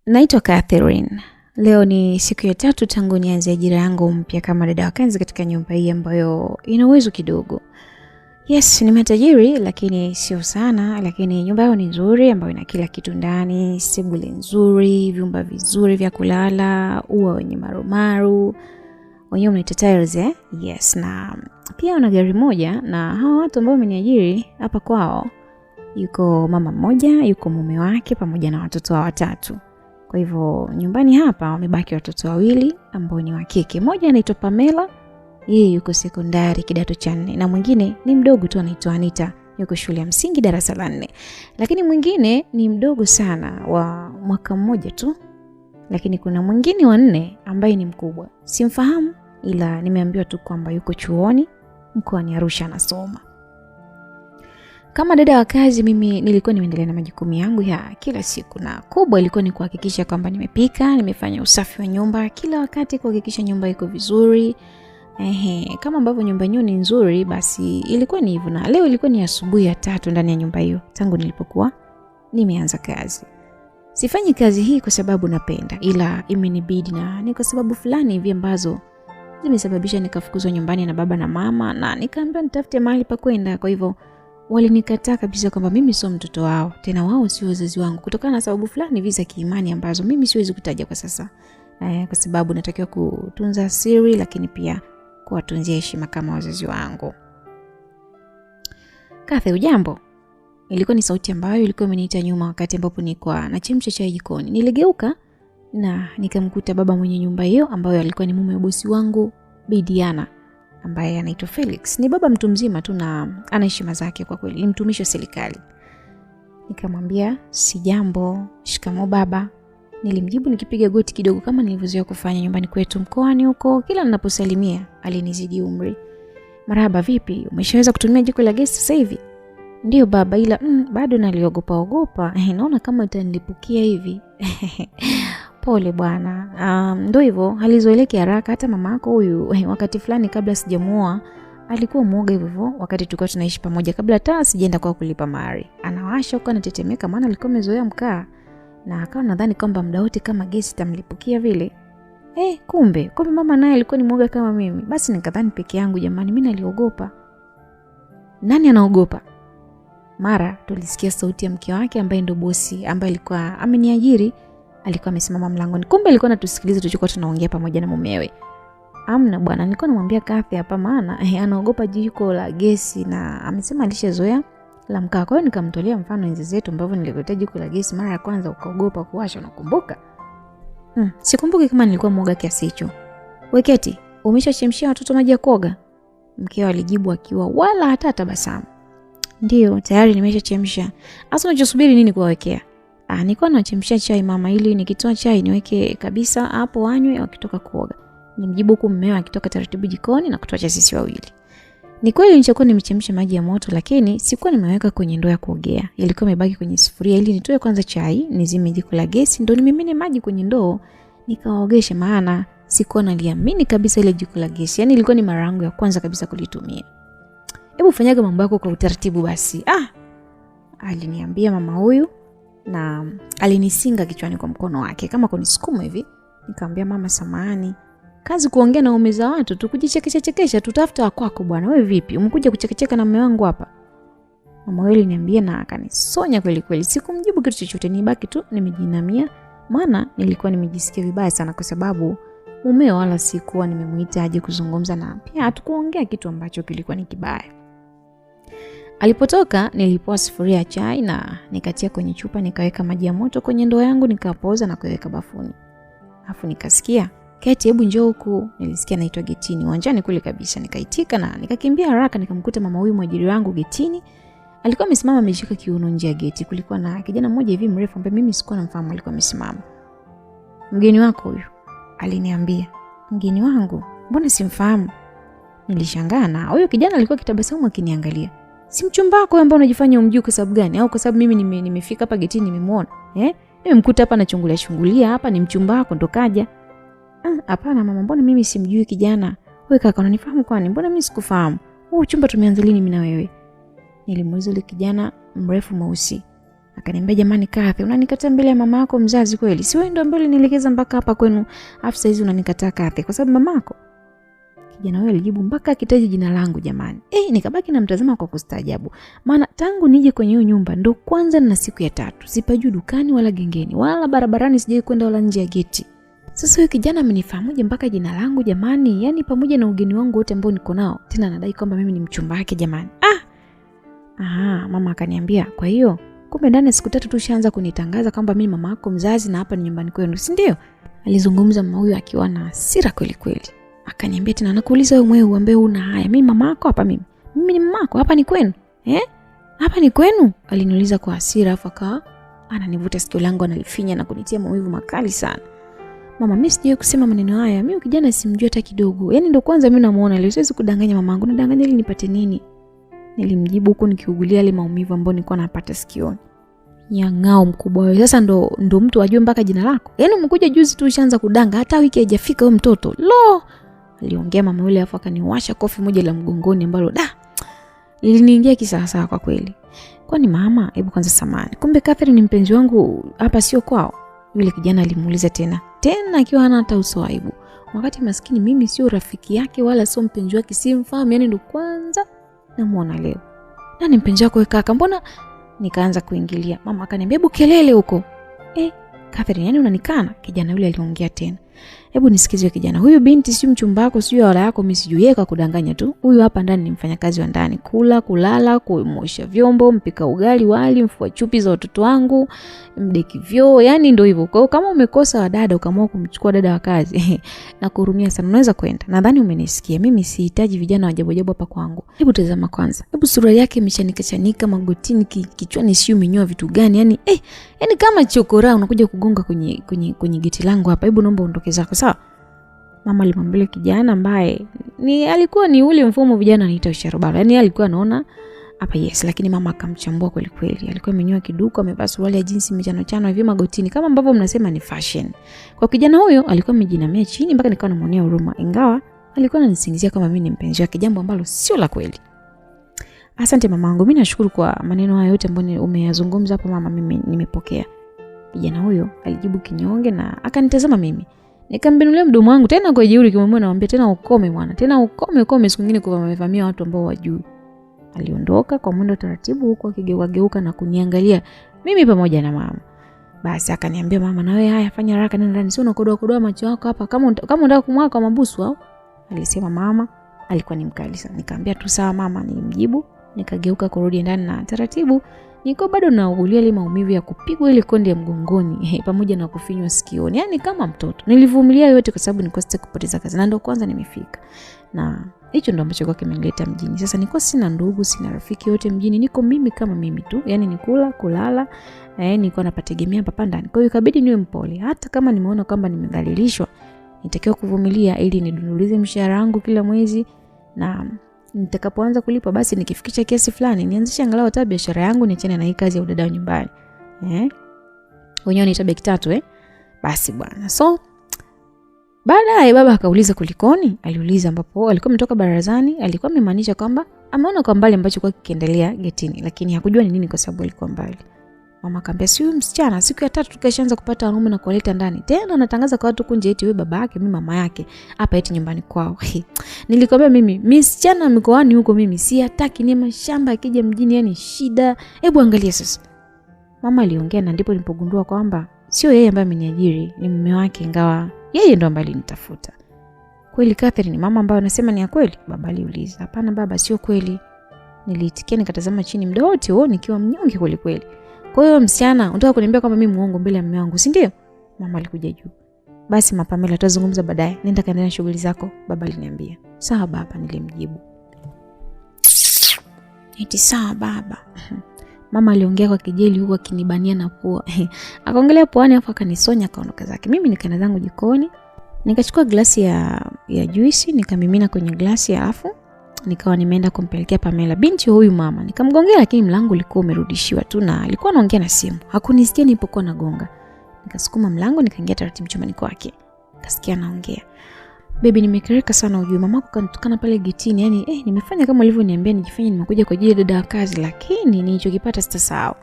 Naitwa Catherine. Leo ni siku ya 3 tangu nianze ajira yangu mpya kama dada wa kazi katika nyumba hii ambayo ina uwezo kidogo. Yes, ni matajiri lakini sio sana, lakini nyumba yao ni nzuri ambayo ina kila kitu ndani, sebule nzuri, vyumba vizuri vya kulala, ua wenye marumaru. Wenyewe mnaita tiles Yes, na pia wana gari moja na hao watu ambao wameniajiri hapa kwao. Yuko mama mmoja, yuko mume wake pamoja na watoto wao 3. Kwa hivyo nyumbani hapa wamebaki watoto 2 ambao ni wa kike. Mmoja anaitwa Pamela, yeye yuko sekondari kidato cha 4, na mwingine ni mdogo tu anaitwa Anita, yuko shule ya msingi darasa la 4. Lakini mwingine ni mdogo sana wa mwaka mmoja tu. Lakini kuna mwingine wa 4 ambaye ni mkubwa. Simfahamu, ila nimeambiwa tu kwamba yuko chuoni mkoani Arusha anasoma. Kama dada wa kazi mimi nilikuwa nimeendelea na majukumu yangu ya kila siku, na kubwa ilikuwa ni kuhakikisha kwamba nimepika, nimefanya usafi wa nyumba kila wakati, kuhakikisha nyumba iko vizuri. Kama ambavyo nyumba yenyewe ni nzuri, basi ilikuwa ni hivyo. Na leo ilikuwa ni asubuhi ya 3 ndani ya nyumba hiyo tangu nilipokuwa nimeanza kazi. Sifanyi kazi hii kwa sababu napenda, ila imenibidi, na ni kwa sababu fulani hivi ambazo zimesababisha nikafukuzwa nyumbani na baba na mama, na nikaambiwa nitafute mahali pa kwenda. Kwa hivyo walinikataa kabisa kwamba mimi sio mtoto wao, tena wao sio wazazi wangu, kutokana na sababu fulani hivi za kiimani ambazo mimi siwezi kutaja kwa sasa, kwa sababu natakiwa kutunza siri, lakini pia kuwatunzia heshima kama wazazi wangu. Kathe, ujambo? Ilikuwa ni sauti ambayo ilikuwa imeniita nyuma wakati ambapo nilikuwa nachemsha chai jikoni. Niligeuka na nikamkuta baba mwenye nyumba hiyo, ambaye alikuwa ni mume wa bosi wangu Bi Diana, ambaye anaitwa Felix. Ni baba mtu mzima tu na ana heshima zake kwa kweli, ni mtumishi wa serikali. Nikamwambia, "Sijambo, shikamoo baba." Nilimjibu nikipiga goti kidogo kama nilivyozoea kufanya nyumbani kwetu mkoani huko. Kila ninaposalimia alinizidi umri. "Marhaba, vipi? Umeshaweza kutumia jiko la gesi sasa hivi?" "Ndio baba, ila bado naliogopa. Naona kama itanilipukia hivi." "Pole bwana. Ndio hivyo, halizoeleki haraka. Hata mamako huyu wakati fulani kabla sijamuoa alikuwa muoga hivyo wakati tulikuwa tunaishi pamoja, kabla hata sijaenda kwa kulipa mahari. Anawasha huko anatetemeka, maana alikuwa amezoea mkaa, na akawa nadhani kwamba muda wote kama gesi tamlipukia vile." Kumbe mama naye alikuwa ni muoga kama mimi. Basi nikadhani peke yangu. Jamani, mimi naliogopa. Nani anaogopa? Mara tulisikia sauti ya mke wake ambaye ndio bosi, ambaye alikuwa ameniajiri. Alikuwa amesimama mlangoni. Kumbe alikuwa anatusikiliza tulichokuwa tunaongea pamoja na mumewe. "Amna bwana, nilikuwa namwambia Kathy hapa, maana anaogopa jiko la gesi na amesema alishazoea la mkaa." Kwa hiyo nikamtolea mfano enzi zetu ambavyo nilikuletea jiko la gesi mara ya kwanza ukaogopa kuwasha, unakumbuka? Sikumbuki kama nilikuwa mwoga kiasi hicho. "Weketi, umeshachemshia watoto maji ya kuoga?" Mkeo alijibu akiwa wala hata tabasamu. "Ndio, tayari nimeshachemsha." "Asa unachosubiri nini kuwawekea?" "Nilikuwa nachemshia chai mama, ili nikitoa chai niweke kabisa hapo wanywe wakitoka kuoga." Nimjibu huku mmeo akitoka taratibu jikoni na kutuacha sisi wawili. Ni kweli nilichokuwa nimechemsha maji ya moto, lakini sikuwa nimeweka kwenye ndoo ya kuogea. Ilikuwa imebaki kwenye sufuria, ili nitoe kwanza chai, nizime jiko la gesi, ndio nimimine maji kwenye ndoo nikawaogesha, maana sikuwa naliamini kabisa ile jiko la gesi. Yaani ilikuwa ni mara yangu ya kwanza kabisa kulitumia. "Hebu fanyaga mambo yako kwa utaratibu basi." Aliniambia mama huyu, na alinisinga kichwani kwa mkono wake kama kunisukuma hivi. Nikamwambia, "Mama samahani, kazi kuongea na umeza watu tu, kujichekesha, tutafuta kwako bwana. Wewe vipi? Umekuja kuchekecheka na mume wangu hapa?" Mama huyu aliniambia na akanisonya kweli kweli. Sikumjibu kitu chochote, nibaki tu nimejinamia, maana nilikuwa nimejisikia vibaya sana kwa sababu mumeo wala sikuwa nimemuita aje kuzungumza, na pia hatukuongea kitu ambacho kilikuwa ni kibaya. Alipotoka nilipoa sufuria ya chai na nikatia kwenye chupa, nikaweka maji ya moto kwenye ndoo yangu, nikapoza na kuweka bafuni. Alafu nikasikia, "Keti, hebu njoo huku." Nilisikia naitwa getini, uwanjani kule kabisa. Nikaitika na nikakimbia haraka, nikamkuta mama huyu mwajiri wangu getini. Alikuwa amesimama ameshika kiuno nje ya geti. Kulikuwa na kijana mmoja hivi mrefu ambaye mimi sikuwa namfahamu, alikuwa amesimama. "Mgeni wako huyu?" aliniambia. "Mgeni wangu? Mbona simfahamu?" Nilishangaa, na huyo kijana alikuwa kitabasamu akiniangalia. "Si mchumba wako ambaye unajifanya umjui kwa sababu gani? Au kwa sababu mimi nimefika hapa getini nimemuona? Nimemkuta hapa anachungulia hapa, ni mchumba wako ndo kaja?" "Hapana mama, mbona mimi simjui kijana?" "Wewe kaka unanifahamu kwani? Mbona mimi sikufahamu? Chumba tumeanza lini mimi na wewe?" Nilimuuliza yule kijana mrefu mweusi. Akaniambia, jamani Kathy, unanikataa mbele ya mama yako mzazi kweli? Si wewe ndio ambaye ulinielekeza mpaka hapa kwenu, afu sasa hizi unanikataa Kathy kwa sababu mama yako? Kijana huyo alijibu mpaka akitaja jina langu jamani. Nikabaki namtazama kwa kustaajabu. Maana tangu nije kwenye hiyo nyumba ndo kwanza na siku ya 3. Sipajui dukani wala gengeni wala barabarani, sijai kwenda wala nje ya geti. Sasa huyo kijana amenifahamuje mpaka jina langu jamani? Yaani pamoja na ugeni wangu wote ambao niko nao, tena anadai kwamba mimi ni mchumba wake jamani. Mama akaniambia, kwa hiyo kumbe ndani siku 3 tu ushaanza kunitangaza kwamba mimi mama yako mzazi na hapa ni nyumbani kwenu, si ndio? Alizungumza mama huyo akiwa na hasira kweli kweli. Akaniambia tena, nakuuliza wewe mwewe ambaye una haya, mimi mama yako hapa mimi ni mama yako, hapa ni kwenu? Hapa ni kwenu? Aliniuliza kwa hasira, afa akawa ananivuta sikio langu analifinya na kunitia maumivu makali sana. Mama, mimi sijawahi kusema maneno haya. Mimi kijana simjui hata kidogo. Yaani ndo kwanza mimi namuona leo, siwezi kudanganya mamangu. Nadanganya ili nipate nini? Nilimjibu huko nikiugulia ile maumivu ambayo nilikuwa napata sikioni. Nyang'ao mkubwa wewe. Sasa ndo mtu ajue mpaka jina lako. Yaani umekuja juzi tu ushaanza kudanga, hata wiki haijafika huyo mtoto. Lo! Aliongea mama yule, afa akaniwasha kofi moja la mgongoni ambalo liliniingia kisawasawa kwa kweli. Kwani mama, hebu kwanza samani. Kumbe Catherine ni mpenzi wangu hapa sio kwao? Yule kijana alimuuliza tena akiwa hana hata uso wa aibu. Wakati maskini mimi sio rafiki yake wala sio mpenzi wake, simfahamu, yani ndo kwanza namuona leo. Nani mpenzi wako wewe kaka? Mbona? Nikaanza kuingilia. Mama akaniambia, hebu kelele huko. Catherine, yani unanikana? Kijana yule aliongea tena. Hebu nisikize kijana. Huyu binti si mchumba wako, sio wala yako, mimi sijui, yeye kudanganya tu. Huyu hapa ndani ni mfanyakazi wa ndani. Kula, kulala, kuosha vyombo, mpika ugali, wali, mfua chupi za watoto wangu, mdeki vyoo, yani ndio hivyo. Kwa hiyo kama umekosa wa dada ukaamua kumchukua dada wa kazi, na kuhurumia sana, unaweza kwenda. Nadhani umenisikia. Mimi sihitaji vijana wa ajabu hapa kwangu. Hebu tazama kwanza. Hebu sura yake imeshanika magotini, kichwani sio umenyoa vitu gani? Yani yani kama chokora unakuja kugonga kwenye geti langu hapa. Hebu naomba ondoke zako, sawa? Mama alimwambia kijana ambaye alikuwa ni ule mfumo vijana anaita usharobalo. Yani alikuwa anaona hapa yes, lakini mama akamchambua kweli kweli. Alikuwa amenyoa kiduku, amevaa suruali ya jinsi mchano hivi magotini kama ambavyo mnasema ni fashion. Kwa kijana huyo alikuwa amejinamia chini mpaka nikawa namuonea huruma, ingawa alikuwa ananisingizia kama mimi ni mpenzi wake, jambo ambalo sio la kweli. Asante mamangu, mimi nashukuru kwa maneno haya yote ambayo umeyazungumza hapo mama, mimi nimepokea. Kijana huyo alijibu kinyonge na akanitazama mimi. Nikambenulia mdomo wangu tena kwa jeuri, kimwambia naambia tena ukome mwana. Tena ukome siku nyingine kwa mamevamia watu ambao wajui. Aliondoka kwa mwendo taratibu huko akigeuka na kuniangalia mimi pamoja na mama. Basi akaniambia, mama na wewe haya fanya haraka nenda ndani, sio unakodoa macho yako hapa kama unataka kumwaka mabusu au? Alisema mama, alikuwa ni mkali sana. Nikamwambia tu sawa mama, nilimjibu. Nikageuka kurudi ndani na taratibu niko bado naugulia ile maumivu ya kupigwa ile konde ya mgongoni pamoja na kufinywa sikioni. Yani kama mtoto. Nilivumilia yote kwa sababu nilikuwa sitaki kupoteza kazi. Na ndio kwanza nimefika. Na hicho ndio ambacho kwa kimenileta mjini. Sasa niko sina ndugu, sina rafiki yote mjini. Niko mimi kama mimi tu. Yani nikula, kulala, nilikuwa napategemea papa ndani. Kwa hiyo ikabidi niwe mpole. Hata kama nimeona kwamba nimedhalilishwa, nitakiwa kuvumilia ili nidundulize mshahara wangu kila mwezi, na nitakapoanza kulipa basi nikifikisha kiasi fulani nianzishe angalau hata biashara yangu, niachane na hii kazi ya udada nyumbani. Wenyewe ni tabaki 3 Basi bwana. So baadaye baba akauliza kulikoni? Aliuliza ambapo alikuwa ametoka barazani, alikuwa amemaanisha kwamba ameona kwa mbali ambacho kwa kiendelea getini, lakini hakujua ni nini kwa sababu alikuwa mbali. Mama akamwambia, si msichana siku ya 3 tukashaanza kupata wanaume na kuwaleta ndani. Tena anatangaza kwa watu kunje eti wewe baba yake, mimi mama yake, hapa eti nyumbani kwao. Nilikwambia mimi msichana mikoani huko mimi siataki, ni mashamba akija mjini yani shida. Hebu angalia sasa. Mama aliongea na ndipo nilipogundua kwamba sio yeye ambaye ameniajiri, ni mume wake, ingawa yeye ndo ambaye alinitafuta. Kweli Catherine, mama ambaye anasema ni ya kweli? Baba aliuliza. Hapana baba, sio kweli. Niliitikia nikatazama chini muda wote huo nikiwa mnyonge kweli kweli. Kwa hiyo msichana, unataka kuniambia kwamba mimi muongo mbele ya mume wangu, si ndio? Mama alikuja juu. Basi Mapamela, tutazungumza baadaye. Nenda kaendelea na shughuli zako, baba aliniambia. Sawa baba, nilimjibu. Eti sawa baba. Mama aliongea kwa kejeli huku akinibania na pua. Akaongelea puani afu akanisonya akaondoka zake. Mimi nikaenda zangu jikoni. Nikachukua glasi ya juisi, nikamimina kwenye glasi alafu nikawa nimeenda kumpelekea Pamela binti huyu mama. Nikamgongea lakini mlango ulikuwa umerudishiwa tu na alikuwa anaongea na simu. Hakunisikia nilipokuwa nagonga. Nikasukuma mlango nikaingia taratibu chumbani kwake. Nikasikia anaongea. Baby, nimekereka sana ujue mamako kanitukana pale getini. Yani nimefanya kama alivyoniambia nijifanye nimekuja kwa ajili ya dada wa kazi, lakini nilichokipata sitasahau.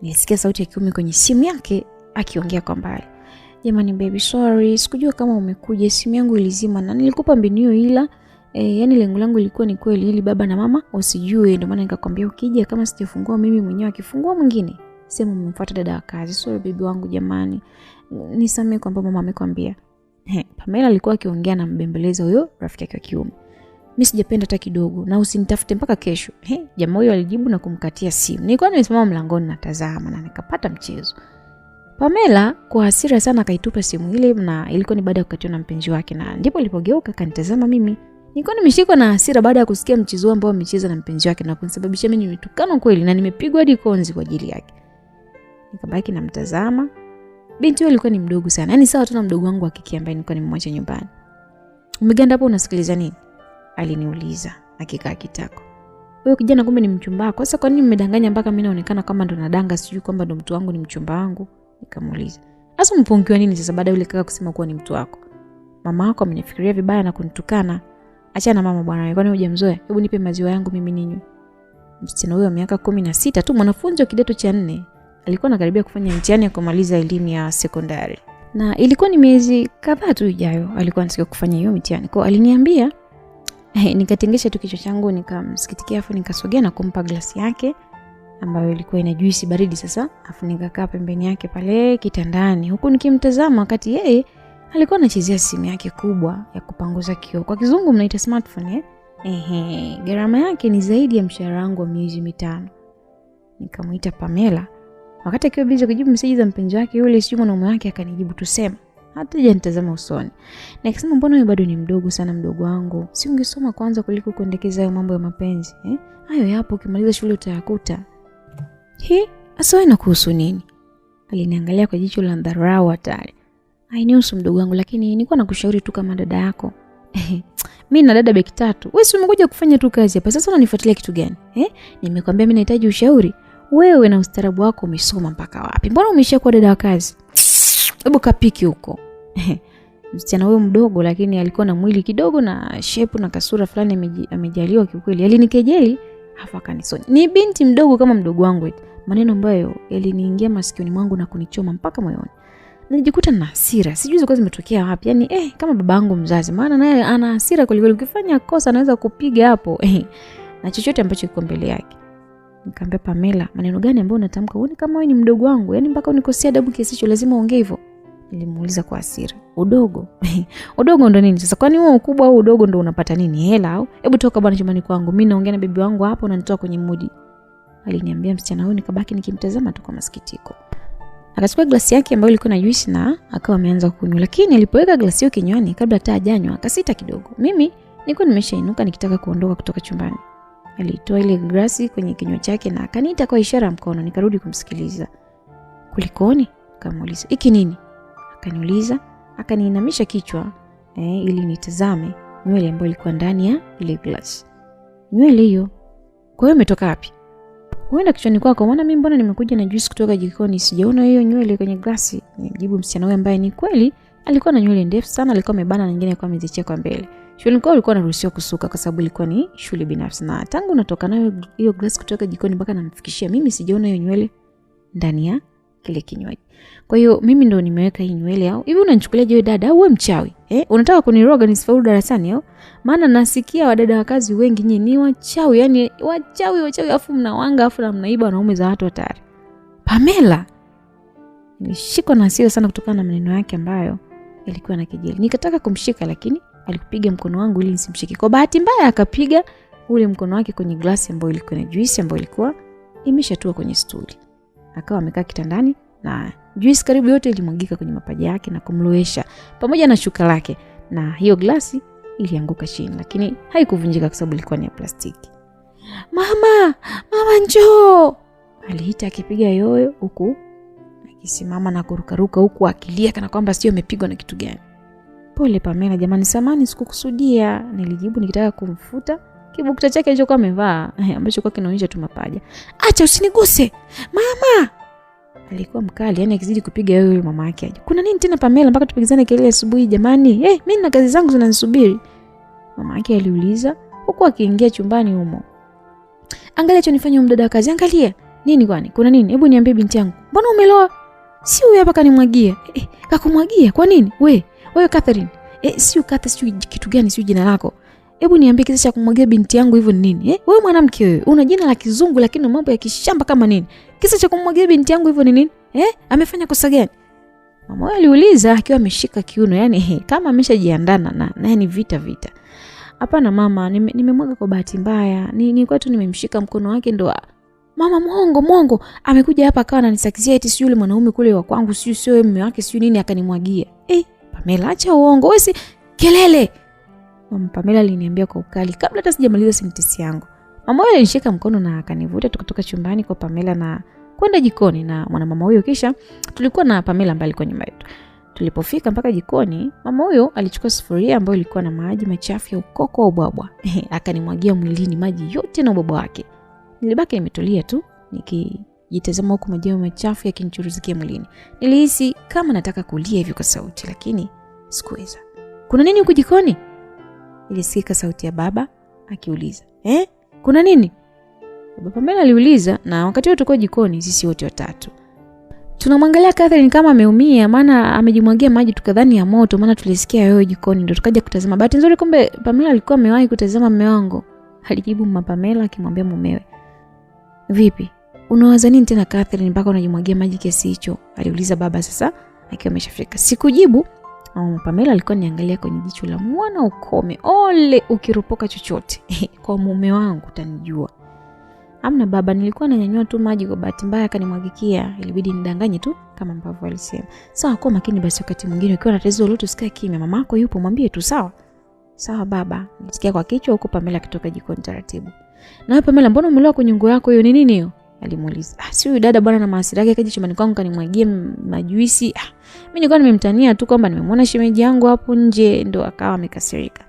Nilisikia sauti ya kiume kwenye simu yake akiongea kwa mbali. Jamani baby, sorry, sikujua kama umekuja, simu yangu ilizima na nilikupa mbinu hiyo, ila yani lengo langu lilikuwa ni kweli ili baba na mama usijue, ndio maana nikakwambia ukija kama sijafungua mimi mwenyewe akifungua mwingine sema umemfuata dada wa kazi. Sorry baby wangu jamani, nisamee kwamba mama amekwambia. Pamela alikuwa akiongea na mbembeleza huyo rafiki yake wa kiume. Mimi sijapenda hata kidogo na usinitafute mpaka kesho. Jamaa huyo alijibu na kumkatia simu. Nilikuwa nimesimama mlangoni natazama na nikapata mchezo. Pamela kwa hasira sana akaitupa simu ile, na ilikuwa ni baada ya kukatiwa na mpenzi wake, na ndipo alipogeuka kanitazama mimi. Nilikuwa nimeshikwa na hasira baada ya kusikia mchezo ambao amecheza na mpenzi wake na kunisababisha mimi nimetukana kweli na nimepigwa hadi konzi kwa ajili yake. Nikabaki namtazama. Binti yule alikuwa ni mdogo sana. Yaani sawa tu na mdogo wangu wa kike ambaye nilikuwa nimemwacha nyumbani. Umeganda hapo unasikiliza nini? Aliniuliza akikaa kitako. Wewe kijana kumbe ni mchumba wako. Sasa kwa nini mmedanganya mpaka mimi naonekana kama ndo nadanga, sijui kwamba ndo mtu wangu ni mchumba wangu? Nikamuuliza. Sasa mpongiwa nini sasa baada yule kaka kusema kuwa ni mtu wako? Mama yako amenifikiria vibaya na kunitukana. Achana mama bwana, kwani hujamzoea? Hebu nipe maziwa yangu mimi ninywe. Msichana huyo wa miaka 16 tu, mwanafunzi wa kidato cha 4, alikuwa anakaribia kufanya mtihani ya kumaliza elimu ya sekondari. Na ilikuwa ni miezi kadhaa tu ijayo alikuwa anataka kufanya hiyo mtihani. Kwa aliniambia, nikatengesha tu kichwa changu nikamsikitikia, afu nikasogea na kumpa glasi yake ambayo ilikuwa ina juisi baridi sasa, afu nikakaa pembeni yake pale kitandani huku nikimtazama wakati yeye alikuwa anachezea simu yake kubwa ya kupanguza kioo. Kwa kizungu mnaita smartphone gharama yake ni zaidi ya mshahara wangu wa miezi 5. Nikamuita Pamela. Wakati akiwa busy kujibu message za mpenzi wake yule, sio mwanaume wake, akanijibu tusema. Hata hajanitazama usoni. Na akasema mbona wewe bado ni mdogo sana mdogo wangu? Si ungesoma kwanza kuliko kuendekeza hayo mambo ya mapenzi, Hayo yapo, ukimaliza shule utayakuta. Asa ina kuhusu nini? Aliniangalia kwa jicho la dharau hatari. Hainihusu mdogo wangu, lakini nilikuwa nakushauri tu kama dada yako. Mimi na dada beki 3. Wewe si umekuja kufanya tu kazi hapa. Sasa unanifuatilia kitu gani? Nimekwambia mimi nahitaji ushauri. Wewe na ustaarabu wako umesoma mpaka wapi? Mbona umeshakuwa dada wa kazi? Hebu kapiki huko. Msichana huyo mdogo lakini alikuwa na mwili kidogo na shape na kasura fulani amejaliwa kiukweli. Alinikejeli, hafa kanisoni. Ni binti mdogo kama mdogo wangu eti. Maneno ambayo yaliniingia masikioni mwangu na kunichoma mpaka moyoni. Nilijikuta na hasira. Sijui zilikuwa zimetokea wapi. Yaani kama babangu mzazi. Maana naye ana hasira kweli, ukifanya kosa anaweza kupiga hapo. Na chochote ambacho kiko mbele yake. Nikamwambia Pamela, maneno gani ambayo unatamka? Uone kama wewe ni mdogo wangu. Yaani mpaka unikosea adabu kiasi hicho lazima uongee hivyo. Nilimuuliza kwa hasira. Udogo? Udogo ndo nini? Sasa kwani wewe ukubwa au udogo ndo unapata nini? Hela au? Hebu toka bwana chumbani kwangu. Mimi naongea na bibi wangu hapa, unanitoa kwenye mood. Aliniambia msichana huyo, nikabaki nikimtazama tu kwa masikitiko. Akachukua glasi yake ambayo ilikuwa na juice na akawa ameanza kunywa. Lakini alipoweka glasi hiyo kinywani kabla hata hajanywa, akasita kidogo. Mimi nilikuwa nimeshainuka nikitaka kuondoka kutoka chumbani. Alitoa ile glasi kwenye kinywa chake na akaniita kwa ishara mkono. Nikarudi kumsikiliza. Kulikoni? Nikamuuliza. Hiki nini? Akaniuliza, akaniinamisha kichwa ili nitazame nywele ambayo ilikuwa ndani ya ile glasi. Nywele hiyo. Kwa hiyo imetoka wapi? Huenda kichwani kwako, maana mimi mbona nimekuja na juice kutoka jikoni sijaona hiyo nywele kwenye glasi. Nijibu msichana huyo ambaye ni kweli alikuwa na nywele ndefu sana, alikuwa amebana na nyingine alikuwa amezichia kwa mbele. Shule kwao alikuwa anaruhusiwa kusuka kwa sababu ilikuwa ni shule binafsi, na tangu natoka nayo hiyo glasi kutoka jikoni mpaka namfikishia mimi sijaona hiyo nywele ndani ya kile kinywaji. Kwa hiyo mimi ndo nimeweka hii nywele au hivi unanichukulia je dada au wewe mchawi? Unataka kuniroga nisifaulu darasani au? Maana nasikia wadada wa kazi wengi nyinyi ni wachawi, yani wachawi afu mnawanga afu na mnaiba wanaume za watu hatari. Pamela. Nilishikwa na hasira sana kutokana na maneno yake ambayo yalikuwa na kejeli. Nikataka kumshika lakini alikupiga mkono wangu ili nisimshike. Kwa bahati mbaya akapiga ule mkono wake kwenye glasi ambayo ilikuwa na juice ambayo ilikuwa imeshatua kwenye stuli. Akawa amekaa kitandani na juice karibu yote ilimwagika kwenye mapaja yake na kumlowesha pamoja na shuka lake, na hiyo glasi ilianguka chini lakini haikuvunjika kwa sababu ilikuwa ni ya plastiki. Mama njoo! Aliita akipiga yoyo huku akisimama na kurukaruka huku akilia kana kwamba sio amepigwa na kitu gani. Pole Pamela jamani, samani sikukusudia, nilijibu nikitaka kumfuta kibukta chake alichokuwa amevaa ambacho kwa kinaonyesha tu mapaja. Acha usiniguse. Mama! Alikuwa mkali, yani akizidi kupiga yoyo mama yake aje. Kuna nini tena Pamela mpaka tupigizane kelele asubuhi jamani? Mimi na kazi zangu zinanisubiri. Mama yake aliuliza huku akiingia chumbani humo. Angalia chonifanya mdada wa kazi, angalia. Nini kwani? Kuna nini? Hebu niambie binti yangu. Mbona umeloa? Si huyu hapa kanimwagia. Kakumwagia kwa nini? Wewe Catherine. Si Catherine, si kitu gani, si jina lako. Hebu niambie kisa cha kumwagia binti yangu hivyo ni nini? Wewe mwanamke wewe, una jina la kizungu lakini mambo ya kishamba kama nini? Kisa cha kumwagia binti yangu hivyo ni nini? Amefanya kosa gani? Mama wao aliuliza akiwa ameshika kiuno, yani kama ameshajiandana na yani vita. Hapana mama, nimemwaga kwa bahati mbaya. Ni kwa tu nimemshika mkono wake ndo. Mama mwongo. Amekuja hapa akawa ananisakizia eti si yule mwanaume kule wa kwangu, sio mume wake, sio nini akanimwagia. Pamela acha uongo, wewe si kelele. Mama Pamela aliniambia kwa ukali kabla hata sijamaliza sentence yangu. Mama yule alinishika mkono na akanivuta tukatoka chumbani kwa Pamela na kwenda jikoni na mwanamama huyo, kisha tulikuwa na Pamela mbali kwa nyumba yetu. Tulipofika mpaka jikoni, mama huyo alichukua sufuria ambayo ilikuwa na maji machafu ya ukoko au ubwabwa. Akanimwagia mwilini maji yote na ubwabwa wake. Nilibaki nimetulia tu nikijitazama huko maji machafu yakinichuruzikia mwilini. Nilihisi kama nataka kulia hivi kwa sauti, lakini sikuweza. Kuna nini huko jikoni? Ilisikika sauti ya baba akiuliza. Kuna nini? Baba Pamela aliuliza, na wakati wote tulikuwa jikoni sisi wote watatu. Tunamwangalia Catherine kama ameumia, maana amejimwagia maji tukadhani ya moto, maana tulisikia yeye jikoni ndio tukaja kutazama. Bahati nzuri kumbe Pamela alikuwa amewahi kutazama mume wangu. Alijibu mama Pamela akimwambia mumewe. Vipi? Unawaza nini tena Catherine mpaka unajimwagia maji kiasi hicho? Aliuliza baba sasa akiwa ameshafika. Sikujibu. Mama Pamela alikuwa niangalia kwenye jicho la mwana ukome. Ole ukiropoka chochote kwa mume wangu utanijua. Amna baba, nilikuwa nanyanyua tu maji kwa bahati mbaya akanimwagikia. Ilibidi nidanganye tu kama ambavyo alisema. Sawa, kwa makini basi, wakati mwingine ukiwa na tatizo lolote usikae kimya. Mamako yupo, mwambie tu sawa. Sawa baba. Nisikia kwa kichwa huko Pamela kutoka jikoni taratibu. Na wewe Pamela, mbona umeloa kwenye nguo yako hiyo? Ni nini hiyo? Alimuuliza. Si huyu dada bwana na maasira yake kaja chumbani kwangu kanimwagia majuisi. Mimi nilikuwa nimemtania tu kwamba nimemwona shemeji yangu hapo nje ndo akawa amekasirika.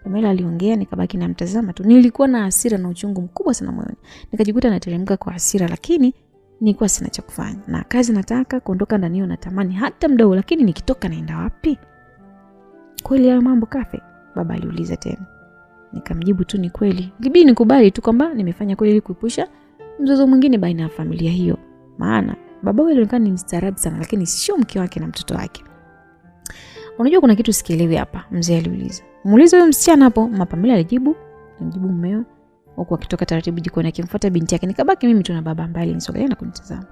Pamela aliongea, nikabaki namtazama tu. Nilikuwa na hasira na uchungu mkubwa sana moyoni. Nikajikuta nateremka kwa hasira, lakini nilikuwa sina cha kufanya. Na kazi nataka kuondoka ndani hiyo, natamani hata mdogo, lakini nikitoka naenda wapi? Kweli hayo mambo Kafe? Baba aliuliza tena. Nikamjibu tu ni kweli. Ilibidi nikubali tu kwamba nimefanya kweli ili kuepusha mzozo mwingine baina ya familia hiyo. Maana baba yule alikuwa ni mstaarabu sana, lakini sio mke wake na mtoto wake. Unajua kuna kitu sikielewi hapa, mzee aliuliza. Muulize huyo msichana hapo. Mama Pamela alijibu. Nimjibu mumewe huko akitoka taratibu jikoni akimfuata binti yake. Nikabaki mimi tu na baba mbali nisogelea na kunitazama.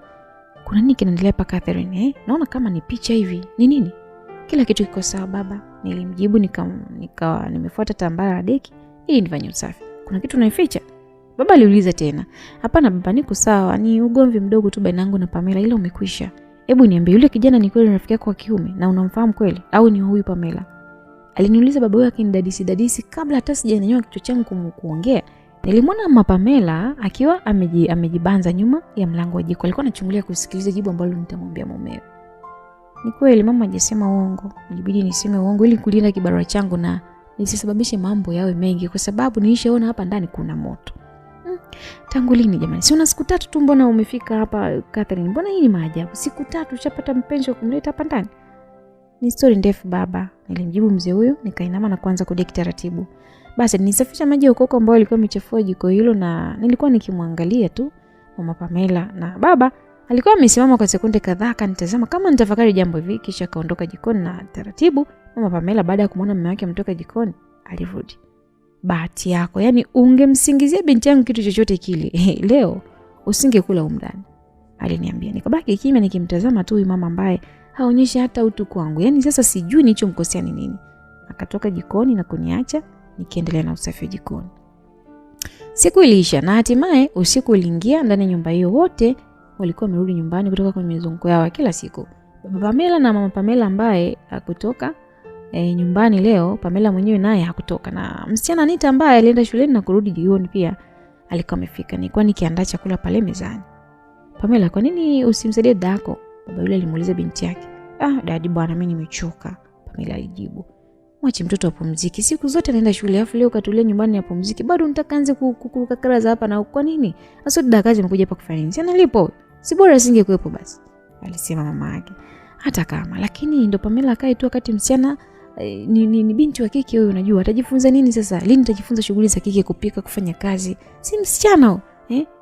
Kuna nini kinaendelea hapa Catherine? Naona kama ni picha hivi. Ni nini? Kila kitu kiko sawa baba. Nilimjibu nikawa nimefuata tambara la deki ili nifanye usafi. Kuna kitu unaificha? Baba aliuliza tena. Hapana baba, niko sawa. Ni ugomvi mdogo tu baina yangu na Pamela, ila umekwisha. Hebu niambie, yule kijana ni kweli rafiki yako wa kiume na unamfahamu kweli au ni huyu Pamela? Aliniuliza baba yake akinidadisi kabla hata sijanyanyua kichwa changu kuongea. Nilimwona mama Pamela akiwa amejibanza nyuma ya mlango wa jiko. Alikuwa anachungulia kusikiliza jibu ambalo nitamwambia mumewe. Ni kweli mama hajasema uongo. Ilibidi niseme uongo ili kulinda kibarua changu na nisisababishe mambo yawe mengi, kwa sababu nilishaona hapa ndani kuna moto. Tangu lini jamani? Si una siku 3 tu, mbona umefika hapa Catherine? Mbona hii ni maajabu? Siku 3 ushapata mpenzi wa kumleta hapa ndani? Ni story ndefu baba. Nilimjibu mzee huyo, nikainama na kuanza kudeki taratibu. Basi nisafisha maji ya ukoko ambayo ilikuwa imechafua jiko hilo na nilikuwa nikimwangalia tu mama Pamela, na baba alikuwa amesimama kwa sekunde kadhaa akanitazama kama nitafakari jambo hivi, kisha kaondoka jikoni. Na taratibu mama Pamela baada ya kumuona mume wake ametoka jikoni alirudi. Bahati yako, yani ungemsingizia binti yangu kitu chochote kile leo usingekula umndani, aliniambia. Nikabaki kimya nikimtazama tu huyu mama ambaye haonyeshi hata utu kwangu. Yani sasa sijui nilichomkosea ni nini. Akatoka jikoni na kuniacha nikiendelea na usafi wa jikoni. Siku iliisha na hatimaye usiku uliingia. Ndani ya nyumba hiyo wote walikuwa wamerudi nyumbani kutoka kwenye mizunguko yao kila siku. Baba Pamela na mama Pamela ambaye hakutoka nyumbani leo, Pamela mwenyewe naye hakutoka, na msichana Anita ambaye alienda shuleni na kurudi jioni pia alikuwa amefika. Nilikuwa nikiandaa chakula pale mezani. Pamela, kwa nini usimsaidie dadako? Baba yule alimuuliza binti yake. Dadi bwana, mimi nimechoka, Pamela alijibu. Mwache mtoto apumzike. Siku zote anaenda shule, afu leo katulia nyumbani apumzike. Bado unataka anze kukuruka kara za hapa na kwa nini? Sasa dada kazi amekuja hapa kufanya nini? Si analipo. Si bora asingekuepo basi, alisema mama yake. Hata kama, lakini ndo Pamela akae tu wakati msichana ni binti wa kike huyo, unajua atajifunza nini sasa? Lini atajifunza shughuli za kike, kupika, kufanya kazi? Si msichana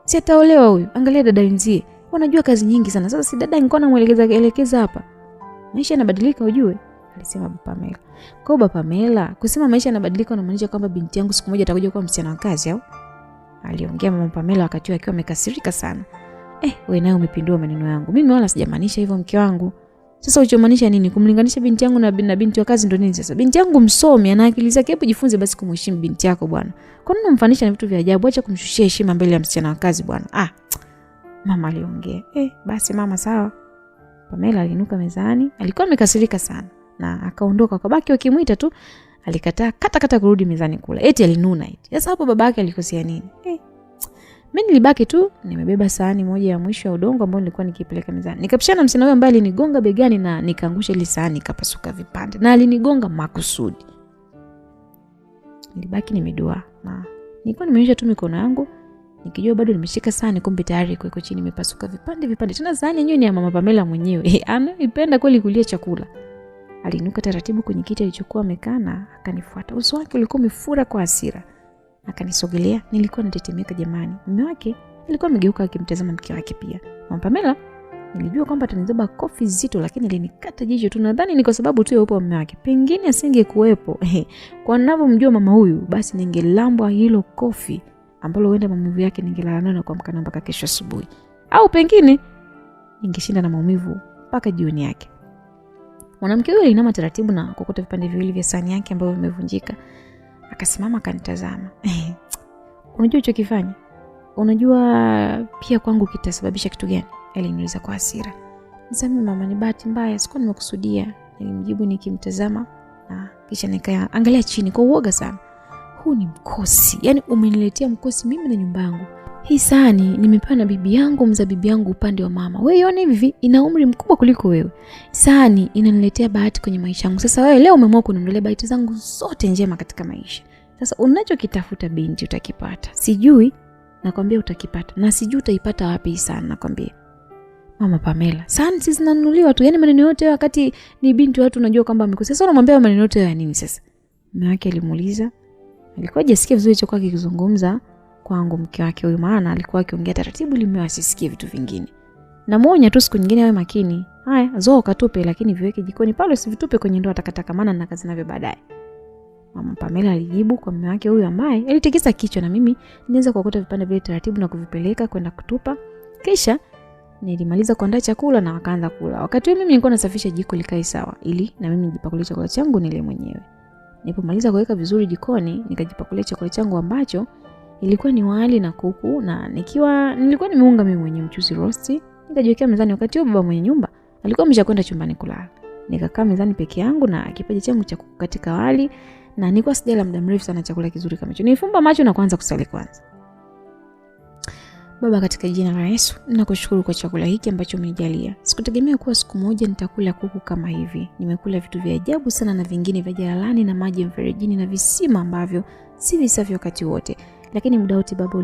si Si ataolewa huyu. Angalia dada wenzie. Wanajua kazi nyingi sana. Sasa si dada nilikuwa namuelekeza hapa. Maisha yanabadilika ujue, alisema Baba Pamela. Kwa Baba Pamela, kusema maisha yanabadilika unamaanisha kwamba binti yangu siku moja atakuja kuwa msichana wa kazi au? Aliongea Mama Pamela wakati akiwa amekasirika sana. Wewe naye umepindua maneno yangu. Mimi wala sijamaanisha hivyo mke wangu. Sasa ulichomaanisha nini? Kumlinganisha binti yangu na binti wa kazi ndo nini sasa? Binti yangu msomi ana akili zake, hebu jifunze basi kumheshimu binti yako bwana. Kwa nini unamfanisha na vitu vya ajabu? Acha kumshushia heshima mbele ya msichana wa kazi bwana. Mama aliongea. Basi mama sawa. Pamela aliinuka mezani. Alikuwa amekasirika sana na akaondoka. Kabaki wakimuita tu alikataa kata kurudi mezani kula. Eti alinuna eti. Sasa hapo babake alikosea nini? Mimi nilibaki tu nimebeba sahani moja ya mwisho ya udongo ambao nilikuwa nikipeleka mezani. Nikapishana msichana huyo ambaye alinigonga begani na nikaangusha ile sahani ikapasuka vipande. Na alinigonga makusudi. Nilibaki nimedua na nilikuwa nimenyosha tu mikono yangu nikijua bado nimeshika sahani, kumbe tayari iko chini imepasuka vipande. Tena sahani yenyewe ni ya Mama Pamela mwenyewe. Anaipenda kweli kulia chakula. Aliinuka taratibu kwenye kiti alichokuwa amekaa na akanifuata. Uso wake ulikuwa umefura kwa hasira. Akanisogelea. Nilikuwa natetemeka jamani. Mume wake alikuwa amegeuka akimtazama mke wake pia. Mama Pamela nilijua kwamba atanizoba kofi zito, lakini alinikata jicho tu. Nadhani ni kwa sababu tu yupo mume wake. Pengine asingekuepo. Kwa ninavyomjua mama huyu, basi ningelambwa hilo kofi ambalo huenda maumivu yake ningelala nayo na kuamka mpaka kesho asubuhi. Au pengine ningeshinda na maumivu mpaka jioni yake. Mwanamke huyo alinama taratibu na kukuta vipande viwili vya sahani yake ambavyo vimevunjika. Akasimama akanitazama. Unajua ulichokifanya? Unajua pia kwangu kitasababisha kitu gani? Aliniuliza kwa hasira. Niseme mama, ni bahati mbaya, sikuwa nimekusudia. Nilimjibu nikimtazama na kisha nikaangalia chini kwa uoga sana. Huu ni mkosi. Yaani umeniletea mkosi mimi na nyumba yangu. Hii sahani nimepewa na bibi yangu, mza bibi yangu upande wa mama. Wewe ione hivi ina umri mkubwa kuliko wewe. Sahani inaniletea bahati kwenye maisha yangu. Sasa wewe leo umeamua kuniondolea bahati zangu zote njema katika maisha. Sasa unachokitafuta binti utakipata. Sijui, nakwambia utakipata. Na sijui utaipata wapi hii sahani nakwambia. Mama Pamela, sahani si zinanunuliwa tu. Yaani maneno yote wakati ni binti watu unajua kwamba amekosea. Sasa unamwambia maneno yote ya nini sasa? Mume wake alimuuliza. Alikuwa hajasikia vizuri chochote kikizungumza kwangu mke wake huyu, maana alikuwa akiongea taratibu ili mume asisikie vitu vingine. Namuonya tu siku nyingine awe makini. Haya, zoa katupe lakini viweke jikoni pale, usivitupe kwenye ndoo atakataka maana na kazi navyo baadaye. Mama Pamela alijibu kwa mume wake huyu ambaye alitikisa kichwa, na mimi nianza kuokota vipande vile taratibu na kuvipeleka kwenda kutupa. Kisha nilimaliza kuandaa chakula na wakaanza kula. Wakati huo mimi nilikuwa nasafisha jiko likae sawa ili na mimi nijipakulie chakula changu nile mwenyewe. Nilipomaliza kuweka vizuri jikoni, nikajipakulia chakula changu ambacho ilikuwa ni wali na kuku, na nilikuwa nimeunga mimi mwenyewe mchuzi rosti. Nikajiwekea mezani. Wakati huo baba mwenye nyumba alikuwa ameshakwenda chumbani kulala. Nikakaa mezani peke yangu na kipaji changu cha kuku katika wali, na nilikuwa sijala muda mrefu sana chakula kizuri kama hicho. Nilifumba macho na kuanza kusali kwanza. Baba, katika jina la Yesu, ninakushukuru kwa chakula hiki ambacho umenijalia. Sikutegemea kuwa siku moja nitakula kuku kama hivi. Nimekula vitu vya ajabu sana na vingine vya jalalani na maji ya mferejini na visima ambavyo si visafi wakati wote. Lakini muda wote Baba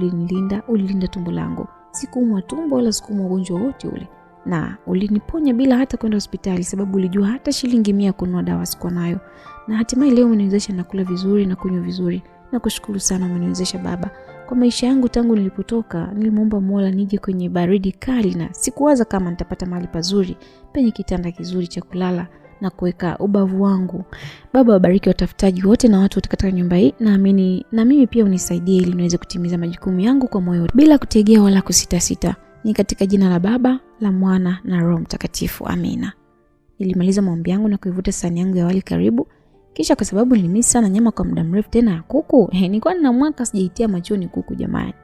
ulilinda tumbo langu. Sikuumwa tumbo wala sikuumwa ugonjwa wote ule. Na uliniponya bila hata kwenda hospitali, sababu ulijua hata shilingi 100 kununua dawa sikuwa nayo. Na hatimaye leo umeniwezesha nakula vizuri na kunywa vizuri. Nakushukuru sana umeniwezesha Baba. Kwa maisha yangu tangu nilipotoka, nilimuomba Mola nije kwenye baridi kali na sikuwaza kama nitapata mahali pazuri penye kitanda kizuri cha kulala na kuweka ubavu wangu. Baba, wabariki watafutaji wote na watu wote katika nyumba hii, naamini na mimi pia unisaidie ili niweze kutimiza majukumu yangu kwa moyo bila kutegea wala kusita. Ni katika jina la Baba, la Mwana na Roho Mtakatifu. Amina. Nilimaliza maombi yangu na kuivuta sahani yangu ya wali karibu. Kisha kwa sababu nilimisi sana nyama kwa muda mrefu tena ya kuku, nilikuwa na mwaka sijaitia machoni kuku jamani.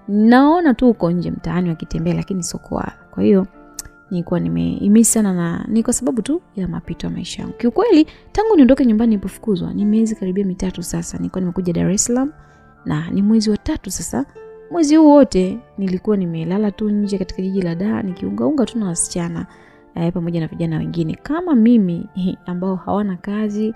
Naona tu uko nje mtaani wakitembea lakini sio kwa. Kwa hiyo nilikuwa nimeimisi sana, na ni kwa sababu tu ya mapito ya maisha yangu. Kiukweli tangu niondoke nyumbani nilipofukuzwa, ni miezi karibia 3 sasa. Nilikuwa nimekuja Dar es Salaam na ni mwezi wa 3 sasa. Mwezi huu wote nilikuwa nimelala tu nje katika jiji la Dar nikiungaunga tu na wasichana pamoja na vijana wengine kama mimi ambao hawana kazi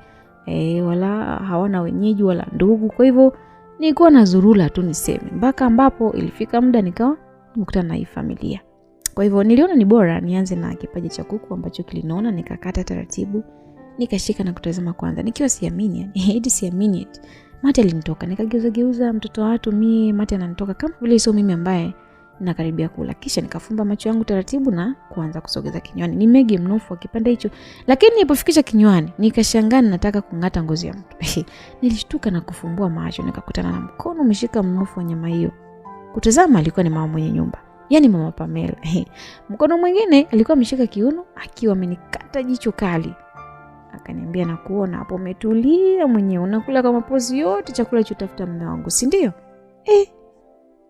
wala hawana wenyeji wala ndugu. Kwa hivyo nilikuwa nazurula tu niseme, mpaka ambapo ilifika muda nikawa nimekutana na hii familia. Kwa hivyo niliona ni bora nianze na kipaji cha kuku ambacho kiliniona. Nikakata taratibu, nikashika na kutazama kwanza nikiwa siamini, hadi siamini mate alinitoka. Nikageuza mtoto wa watu mimi mate ananitoka kama vile sio mimi ambaye na karibia kula. Kisha nikafumba macho yangu taratibu na kuanza kusogeza kinywani. Ni megi mnofu wa kipande hicho. Lakini nilipofikisha kinywani, nikashangaa nataka kung'ata ngozi ya mtu. Nilishtuka na kufumbua macho, nikakutana na mkono umeshika mnofu wa nyama hiyo. Kutazama alikuwa ni mama mwenye nyumba. Yaani Mama Pamela. Mkono mwingine alikuwa ameshika kiuno akiwa amenikata jicho kali. Akaniambia, na kuona hapo umetulia mwenyewe unakula kama pozi yote chakula ulichotafuta mume wangu, si ndio?